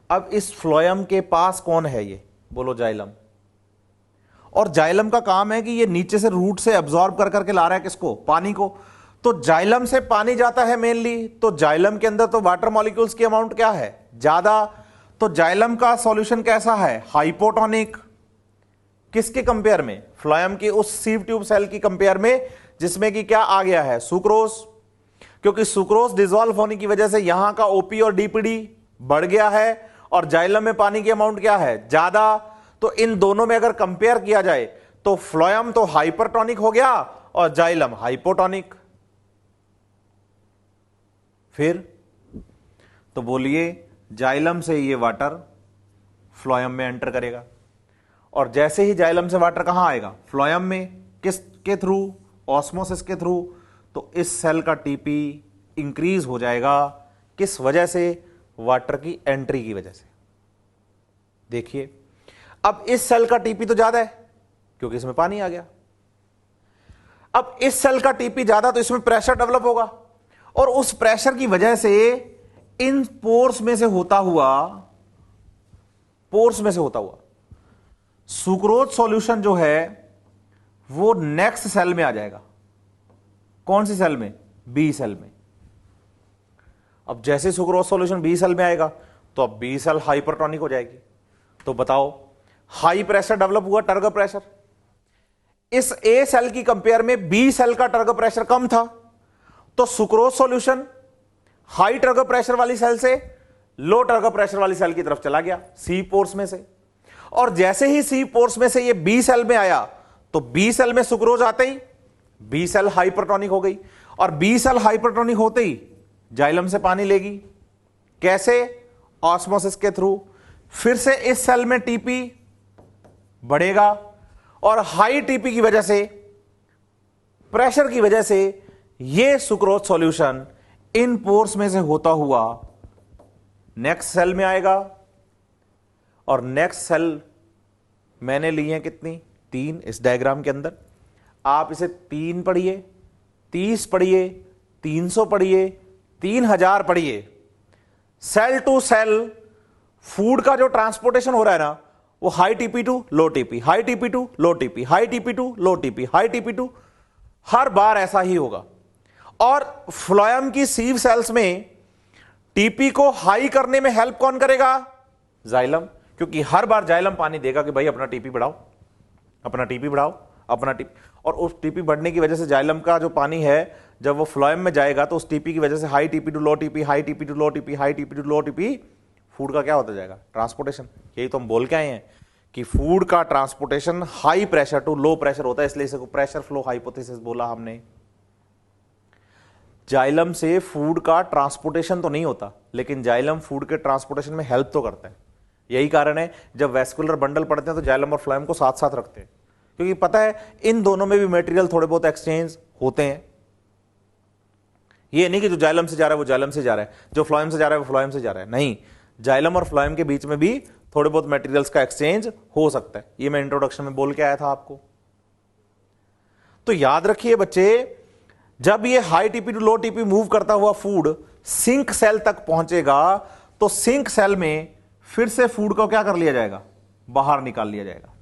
अब इस फ्लोएम के पास कौन है, ये बोलो जाइलम। और जाइलम का काम है कि ये नीचे से रूट से एब्जॉर्ब कर करके ला रहा है किसको, पानी को। तो जाइलम से पानी जाता है मेनली, तो जाइलम के अंदर तो वाटर मॉलिक्यूल्स की अमाउंट क्या है, ज्यादा। तो जाइलम का सॉल्यूशन कैसा है, हाइपोटोनिक। किसके कंपेयर में, फ्लोएम की उस सीव ट्यूब सेल की कंपेयर में जिसमें कि क्या आ गया है, सुक्रोज। क्योंकि सुक्रोज डिसॉल्व होने की वजह से यहां का ओपी और डीपीडी बढ़ गया है और जाइलम में पानी की अमाउंट क्या है, ज्यादा। तो इन दोनों में अगर कंपेयर किया जाए तो फ्लोएम तो हाइपरटोनिक हो गया और जाइलम हाइपोटोनिक। फिर तो बोलिए जाइलम से ये वाटर फ्लोएम में एंटर करेगा और जैसे ही जाइलम से वाटर कहां आएगा, फ्लोएम में। किसके थ्रू, ऑस्मोसिस के थ्रू। तो इस सेल का टीपी इंक्रीज हो जाएगा, किस वजह से, वाटर की एंट्री की वजह से। देखिए अब इस सेल का टीपी तो ज्यादा है क्योंकि इसमें पानी आ गया। अब इस सेल का टीपी ज्यादा तो इसमें प्रेशर डेवलप होगा और उस प्रेशर की वजह से इन पोर्स में से होता हुआ सुक्रोज सॉल्यूशन जो है वो नेक्स्ट सेल में आ जाएगा। कौन सी सेल में, बी सेल में। अब जैसे सुक्रोज सॉल्यूशन बी सेल में आएगा तो अब बी सेल हाइपरटोनिक हो जाएगी। तो बताओ, हाई प्रेशर डेवलप हुआ, टर्गर प्रेशर। इस ए सेल की कंपेयर में बी सेल का टर्गर प्रेशर कम था, तो sucrose solution high turgor pressure वाली सेल से लो टर्गर प्रेशर वाली सेल की तरफ चला गया, सी पोर्स में से। और जैसे ही सी पोर्स में से ये बी सेल में आया तो बी सेल में सुक्रोज आते ही बी सेल हाइपरटोनिक हो गई और बी सेल हाइपरटोनिक होते ही जाइलम से पानी लेगी। कैसे, ऑस्मोसिस के थ्रू। फिर से इस सेल में टीपी बढ़ेगा और हाई टीपी की वजह से, प्रेशर की वजह से यह सुक्रोज सॉल्यूशन इन पोर्स में से होता हुआ नेक्स्ट सेल में आएगा। और नेक्स्ट सेल मैंने ली है कितनी, 3 इस डायग्राम के अंदर। आप इसे 3 पढ़िए, 30 पढ़िए, 300 पढ़िए, 3000 पढ़िए। सेल टू सेल फूड का जो ट्रांसपोर्टेशन हो रहा है ना, वो high TP to low TP, high TP to low TP, high TP to low TP, high TP to, हर बार ऐसा ही होगा। और फ्लोएम की सीव सेल्स में टीपी को हाई करने में हेल्प कौन करेगा, जाइलम। क्योंकि हर बार जाइलम पानी देगा कि भाई अपना टीपी बढ़ाओ, अपना टीपी बढ़ाओ, अपना टीपी। और उस टीपी बढ़ने की वजह से जाइलम का जो पानी है जब वो फ्लोएम में जाएगा तो उस टीपी की वजह से high TP to low TP, high TP to low TP, high TP to low TP, food का क्या होता जाएगा, ट्रांसपोर्टेशन। यही तो हम बोल के आए हैं कि फूड का transportation high pressure to low pressure होता है, इसलिए इसे प्रेशर फ्लो हाइपोथेसिस बोला हमने। जाइलम से फूड का ट्रांसपोर्टेशन तो नहीं होता, लेकिन जाइलम फूड के ट्रांसपोर्टेशन में हेल्प तो करता है। यही कारण है जब वेस्कुलर बंडल पढ़ते हैं तो जाइलम और फ्लोएम को साथ साथ रखते हैं, क्योंकि पता है इन दोनों में भी मटेरियल थोड़े बहुत एक्सचेंज होते हैं। ये नहीं कि जो जाइलम से जा रहा है वो जाइलम से जा रहा है, जो फ्लोएम से जा रहा है वो फ्लोएम से जा रहा है, नहीं। जाइलम और फ्लोएम के बीच में भी थोड़े बहुत मटेरियल्स का एक्सचेंज हो सकता है। ये मैं इंट्रोडक्शन में बोल के आया था आपको। तो याद रखिए बच्चे, जब ये high TP to low TP move करता हुआ फूड सिंक सेल तक पहुंचेगा तो सिंक सेल में फिर से फूड को क्या कर लिया जाएगा, बाहर निकाल लिया जाएगा।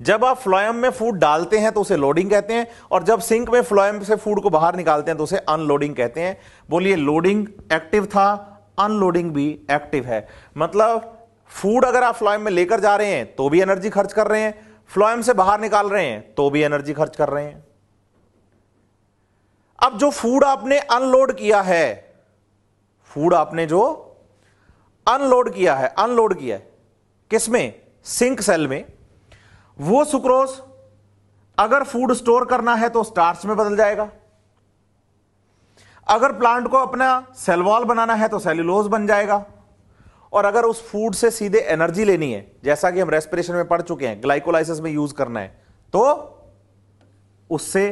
जब आप फ्लोएम में फूड डालते हैं तो उसे लोडिंग कहते हैं, और जब सिंक में फ्लोएम से फूड को बाहर निकालते हैं तो उसे अनलोडिंग कहते हैं। बोलिए, लोडिंग एक्टिव था, अनलोडिंग भी एक्टिव है। मतलब फूड अगर आप फ्लोएम में लेकर जा रहे हैं तो भी एनर्जी खर्च कर रहे हैं, फ्लोएम से बाहर निकाल रहे हैं तो भी एनर्जी खर्च कर रहे हैं। अब जो फूड आपने अनलोड किया है, फूड आपने जो अनलोड किया है किसमें, सिंक सेल में, वो सुक्रोज अगर फूड स्टोर करना है तो स्टार्च में बदल जाएगा, अगर प्लांट को अपना सेल वॉल बनाना है तो सेल्यूलोज बन जाएगा, और अगर उस फूड से सीधे एनर्जी लेनी है, जैसा कि हम रेस्पिरेशन में पढ़ चुके हैं, ग्लाइकोलाइसिस में यूज करना है, तो उससे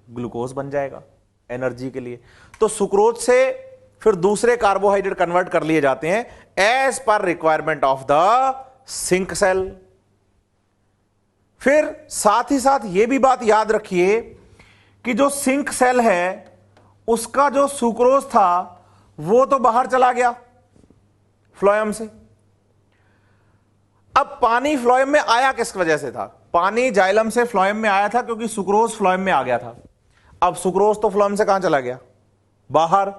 ग्लूकोज बन जाएगा एनर्जी के लिए। तो सुक्रोज से फिर दूसरे कार्बोहाइड्रेट कन्वर्ट कर लिए जाते हैं as per requirement of the sink cell. फिर साथ ही साथ यह भी बात याद रखिए कि जो सिंक सेल है उसका जो सुक्रोज था वो तो बाहर चला गया फ्लोएम से। अब पानी फ्लोएम में आया किस वजह से था? पानी जाइलम से फ्लोएम में आया था क्योंकि सुक्रोज फ्लोएम में आ गया था। अब सुक्रोज तो फ्लोएम से कहां चला गया? बाहर।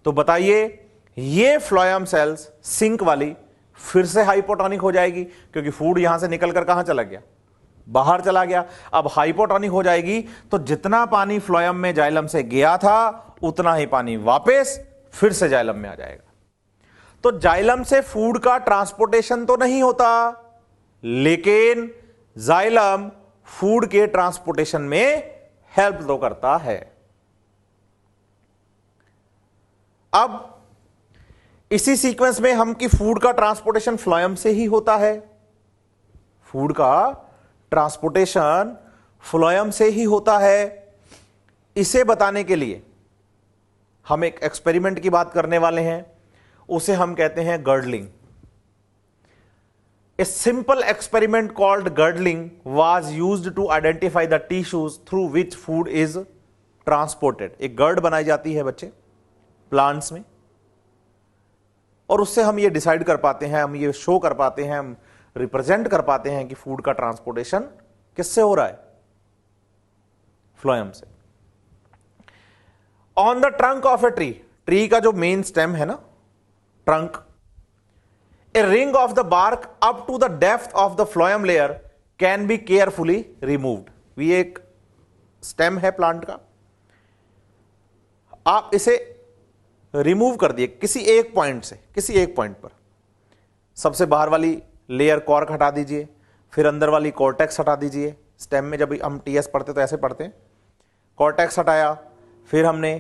तो बताइए ये फ्लोएम सेल्स सिंक वाली फिर से हाइपोटोनिक हो जाएगी क्योंकि फूड यहां से निकलकर कहां चला गया? बाहर चला गया। अब हाइपोटोनिक हो जाएगी तो जितना पानी फ्लोएम में जाइलम से गया था उतना ही पानी वापस फिर से जाइलम में आ जाएगा। तो जाइलम से फूड का ट्रांसपोर्टेशन तो नहीं होता, लेकिन जाइलम फूड के ट्रांसपोर्टेशन में हेल्प तो करता है। अब इसी सीक्वेंस में हम कि फूड का ट्रांसपोर्टेशन फ्लोएम से ही होता है, फूड का ट्रांसपोर्टेशन फ्लोएम से ही होता है। इसे बताने के लिए हम एक एक्सपेरिमेंट की बात करने वाले हैं, उसे हम कहते हैं girdling. A simple experiment called girdling was used to identify the tissues through which food is transported। एक गर्ड बनाई जाती है बच्चे प्लांट्स में, और उससे हम ये डिसाइड कर पाते हैं, हम ये शो कर पाते हैं, हम रिप्रेजेंट कर पाते हैं कि फूड का ट्रांसपोर्टेशन किससे हो रहा है? फ्लोएम से। On the trunk of a tree, tree का जो मेन स्टेम है ना, trunk, a ring of the bark up to the depth of the phloem layer can be carefully removed। ये एक स्टेम है प्लांट का, आप इसे रिमूव कर दिए किसी एक पॉइंट से, किसी एक पॉइंट पर। सबसे बाहर वाली लेयर कॉर्क हटा दीजिए, फिर अंदर वाली कॉर्टेक्स हटा दीजिए। स्टेम में जब हम टीएस पढ़ते तो ऐसे पढ़ते हैं, कॉर्टेक्स हटाया, फिर हमने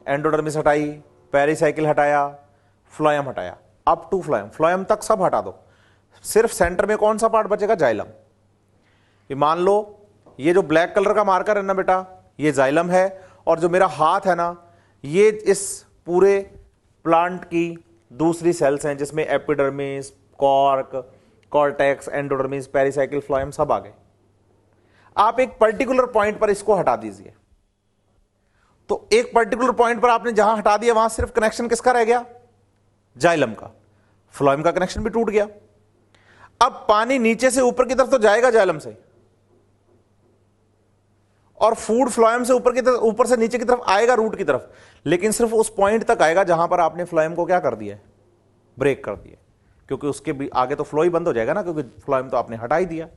एंडोडर्मिस हटाई, पेरिसाइकिल हटाया, फ्लोएम हटाया, अप टू फ्लोएम, फ्लोएम तक सब हटा दो। सिर्फ सेंटर में कौन सा पार्ट बचेगा? जाइलम। ये मान लो ये जो ब्लैक कलर का मार्कर है ना बेटा, ये जाइलम है, और जो मेरा हाथ है ना, ये इस पूरे प्लांट की दूसरी सेल्स हैं जिसमें epidermis, cork, cortex, endodermis, pericycle, phloem सब आ गए। आप एक पर्टिकुलर पॉइंट पर इसको हटा दीजिए, तो एक पर्टिकुलर पॉइंट पर आपने जहां हटा दिया वहां सिर्फ कनेक्शन किसका रह गया? जाइलम का। फ्लोएम का कनेक्शन भी टूट गया। अब पानी नीचे से ऊपर की तरफ तो जाएगा जाइलम से, और फूड फ्लोएम से ऊपर की तरफ, ऊपर से नीचे की तरफ आएगा रूट की तरफ, लेकिन सिर्फ उस पॉइंट तक आएगा जहां पर आपने फ्लोएम को क्या कर दिया है? ब्रेक कर दिया, क्योंकि उसके भी आगे तो फ्लो ही बंद हो जाएगा ना, क्योंकि फ्लोएम तो आपने हटा ही दिया।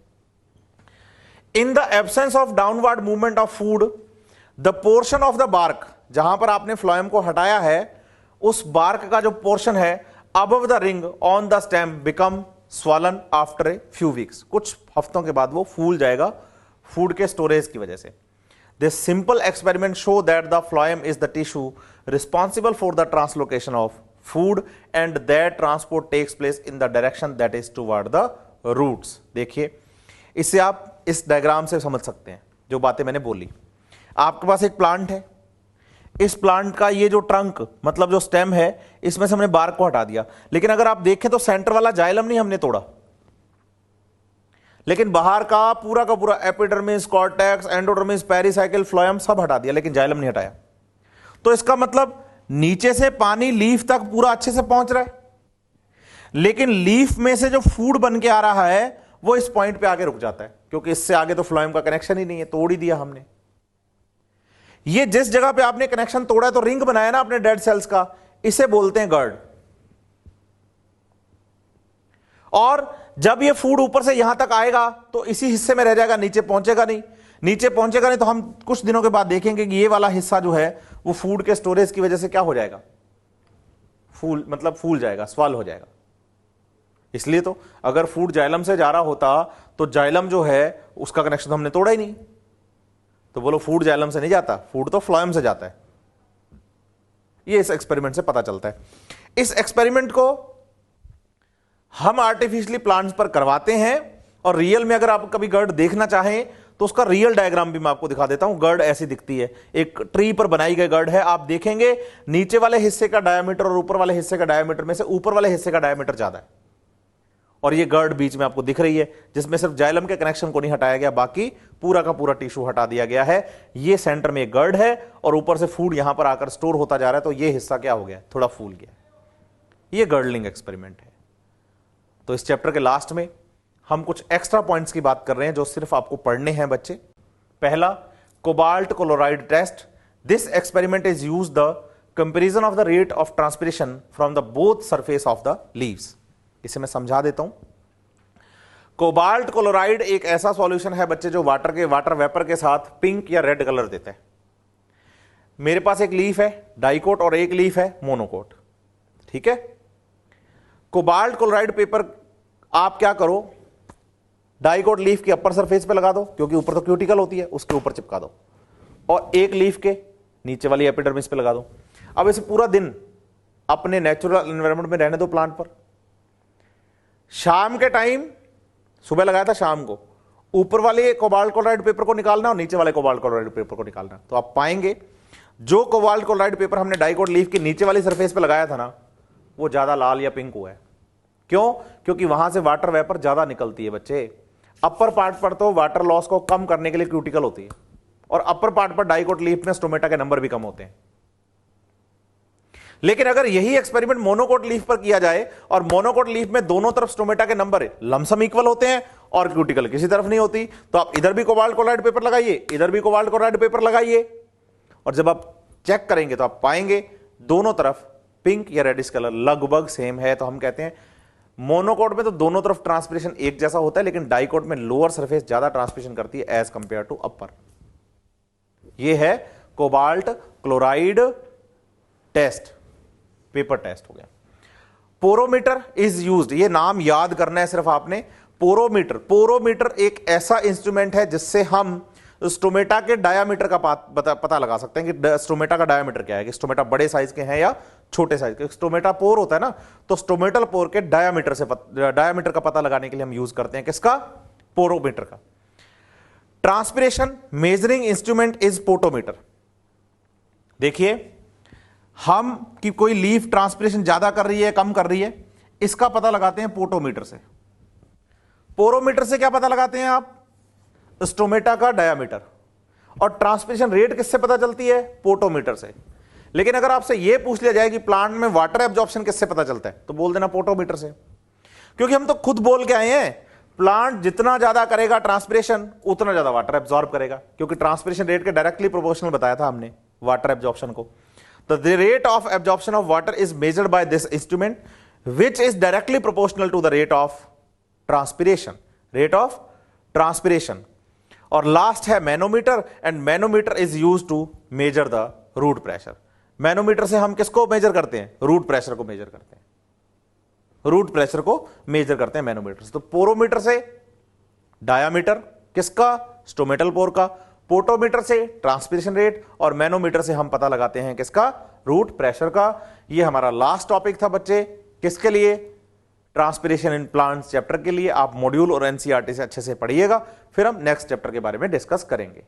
In the absence of downward movement of food, the portion of the bark, जहां पर आपने फ्लोएम को हटाया है उस बार्क का जो पोर्शन है above the ring on the stem become swollen after a few weeks. कुछ हफ्तों के बाद वो फूल जाएगा फूड के स्टोरेज की वजह से। This simple experiment show that the phloem is the tissue responsible for the translocation of food and that transport takes place in the direction that is toward the roots. देखिए, इससे आप इस diagram से समझ सकते हैं जो बातें मैंने बोली। आपके पास एक प्लांट है, इस प्लांट का ये जो ट्रंक मतलब जो स्टेम है, इसमें से हमने बार्क को हटा दिया, लेकिन अगर आप देखें तो सेंटर वाला जाइलम नहीं हमने तोड़ा, लेकिन बाहर का पूरा epidermis, cortex, endodermis, pericycle, phloem सब हटा दिया, लेकिन जाइलम नहीं हटाया। तो इसका मतलब नीचे से पानी लीफ तक पूरा अच्छे से पहुंच रहा है, लेकिन लीफ में से जो फूड बन के आ रहा है वो इस पॉइंट पे आके रुक जाता है, क्योंकि इससे आगे तो फ्लोएम का कनेक्शन ही नहीं है, तोड़ ही दिया हमने। ये जिस जगह पे आपने कनेक्शन तोड़ा है तो रिंग बनाया ना अपने डेड सेल्स का, इसे बोलते हैं गर्ड। और जब ये फूड ऊपर से यहां तक आएगा तो इसी हिस्से में रह जाएगा, नीचे पहुंचेगा नहीं। नीचे पहुंचेगा नहीं तो हम कुछ दिनों के बाद देखेंगे कि ये वाला हिस्सा जो है वो फूड के स्टोरेज की वजह से क्या हो जाएगा? फूल जाएगा, स्वाल हो जाएगा। इसलिए तो अगर फूड जाइलम से जा रहा होता तो जाइलम जो है उसका कनेक्शन तो हमने तोड़ा ही नहीं। तो बोलो फूड जाइलम से नहीं जाता, फूड तो फ्लोएम से जाता है। ये इस एक्सपेरिमेंट से पता चलता है। इस एक्सपेरिमेंट को हम आर्टिफिशियली प्लांट्स पर करवाते हैं, और रियल में अगर आप कभी गर्ड देखना चाहें तो उसका रियल डायग्राम भी मैं आपको दिखा देता हूं। गर्ड ऐसी दिखती है, एक ट्री पर बनाई गई गर्ड है। आप देखेंगे नीचे वाले हिस्से का डायमीटर और ऊपर वाले हिस्से का डायमीटर में से ऊपर वाले हिस्से का डायमीटर ज्यादा है, और ये गर्ड बीच में आपको दिख रही है, जिसमें सिर्फ जाइलम के कनेक्शन को नहीं हटाया गया, बाकी पूरा का पूरा टिश्यू हटा दिया गया है। ये सेंटर में एक गर्ड है और ऊपर से फूड यहां पर आकर स्टोर होता जा रहा है, तो ये हिस्सा क्या हो गया, थोड़ा फूल गया। ये गर्डलिंग एक्सपेरिमेंट है। तो इस चैप्टर के लास्ट में हम कुछ एक्स्ट्रा पॉइंट्स की बात कर रहे हैं जो सिर्फ आपको पढ़ने हैं बच्चे। पहला, cobalt chloride test. This experiment is use the comparison of the rate of transpiration from the both surface of the leaves. इसे मैं समझा देता हूं। कोबाल्ट क्लोराइड एक ऐसा सॉल्यूशन है बच्चे जो वाटर वेपर के साथ पिंक या रेड कलर देता है। मेरे पास एक लीफ है डाइकोट और एक लीफ है मोनोकोट, ठीक है। कोबाल्ट क्लोराइड पेपर आप क्या करो, डाइकोट लीफ के अपर सरफेस पे लगा दो, क्योंकि ऊपर तो क्यूटिकल होती है, उसके ऊपर चिपका दो, और एक लीफ के नीचे वाली एपिडर्मिस पे लगा दो। अब इसे पूरा दिन अपने नेचुरल एनवायरनमेंट में रहने दो प्लांट पर। शाम के टाइम, सुबह लगाया था शाम को, ऊपर वाले कोबाल्ट क्लोराइड पेपर को निकालना और नीचे वाले कोबाल्ट क्लोराइड पेपर को निकालना, तो आप पाएंगे जो कोबाल्ट क्लोराइड पेपर हमने डाइकोट लीफ के नीचे वाली सरफेस पे लगाया था ना, वो ज्यादा लाल या पिंक हुआ है। क्यों? क्योंकि वहां से वाटर वेपर ज्यादा निकलती है बच्चे। अपर पार्ट पर तो वाटर लॉस को कम करने के लिए क्यूटिकल होती है, और अपर पार्ट पर डाइकोट लीफ में स्टोमेटा के नंबर भी कम होते हैं। लेकिन अगर यही एक्सपेरिमेंट मोनोकोट लीफ पर किया जाए और मोनोकोट लीफ में दोनों तरफ स्टोमेटा के नंबर लमसम इक्वल होते हैं और क्यूटिकल किसी तरफ नहीं होती, तो आप इधर भी कोबाल्ट क्लोराइड पेपर लगाइए, इधर भी कोबाल्ट क्लोराइड पेपर लगाइए, और जब आप चेक करेंगे तो आप पाएंगे दोनों तरफ पिंक या रेडिश कलर लगभग सेम है। तो हम कहते हैं मोनोकोट में तो दोनों तरफ ट्रांसपिरेशन एक जैसा होता है, लेकिन डाइकोट में लोअर सरफेस ज्यादा ट्रांसपिरेशन करती है एज कंपेयर टू अपर। यह है cobalt chloride test, paper test हो गया। पोरोमीटर इज यूज्ड, ये नाम याद करना है सिर्फ आपने। पोरोमीटर एक ऐसा इंस्ट्रूमेंट है जिससे हम स्टोमेटा के डायामीटर का पता लगा सकते हैं कि स्टोमेटा का डायामीटर क्या है, कि स्टोमेटा बड़े साइज के हैं या छोटे साइज के। स्टोमेटा पोर होता है ना, तो स्टोमेटल पोर के डायामीटर का पता लगाने के लिए हम यूज करते हैं किसका, पोरोमीटर का। Transpiration measuring instrument is potometer. देखिए, हम कि कोई लीफ ट्रांसपिरेशन ज्यादा कर रही है कम कर रही है, इसका पता लगाते हैं पोटोमीटर से। पोरोमीटर से क्या पता लगाते हैं आप, स्टोमेटा का डायामीटर। और ट्रांसपिरेशन रेट किससे पता चलती है, पोटोमीटर से। लेकिन अगर आपसे यह पूछ लिया जाए कि प्लांट में वाटर एब्जॉर्प्शन किससे पता चलता है, तो बोल देना पोटोमीटर से। क्योंकि हम तो खुद बोल के आए हैं, प्लांट जितना ज्यादा करेगा ट्रांसपिरेशन उतना ज्यादा वाटर एब्जॉर्ब करेगा, क्योंकि ट्रांसपिरेशन रेट के डायरेक्टली प्रोपोर्शनल बताया था हमने वाटर एब्जॉर्प्शन को। The rate of absorption of water is measured by this instrument which is directly proportional to the rate of transpiration. और लास्ट है manometer, and manometer is use to measure the root pressure. Manometer से हम किसको major करते हैं, root pressure को major करते हैं, रूट प्रेशर को मेजर करते हैं मैनोमीटर से। तो पोरोमीटर से डायामीटर किसका, स्टोमेटल पोर का। पोटोमीटर से ट्रांसपिरेशन रेट, और मैनोमीटर से हम पता लगाते हैं किसका, रूट प्रेशर का। यह हमारा लास्ट टॉपिक था बच्चे, किसके लिए, ट्रांसपिरेशन इन प्लांट्स चैप्टर के लिए। आप मॉड्यूल और एनसीईआरटी से अच्छे से पढ़िएगा, फिर हम नेक्स्ट चैप्टर के बारे में डिस्कस करेंगे।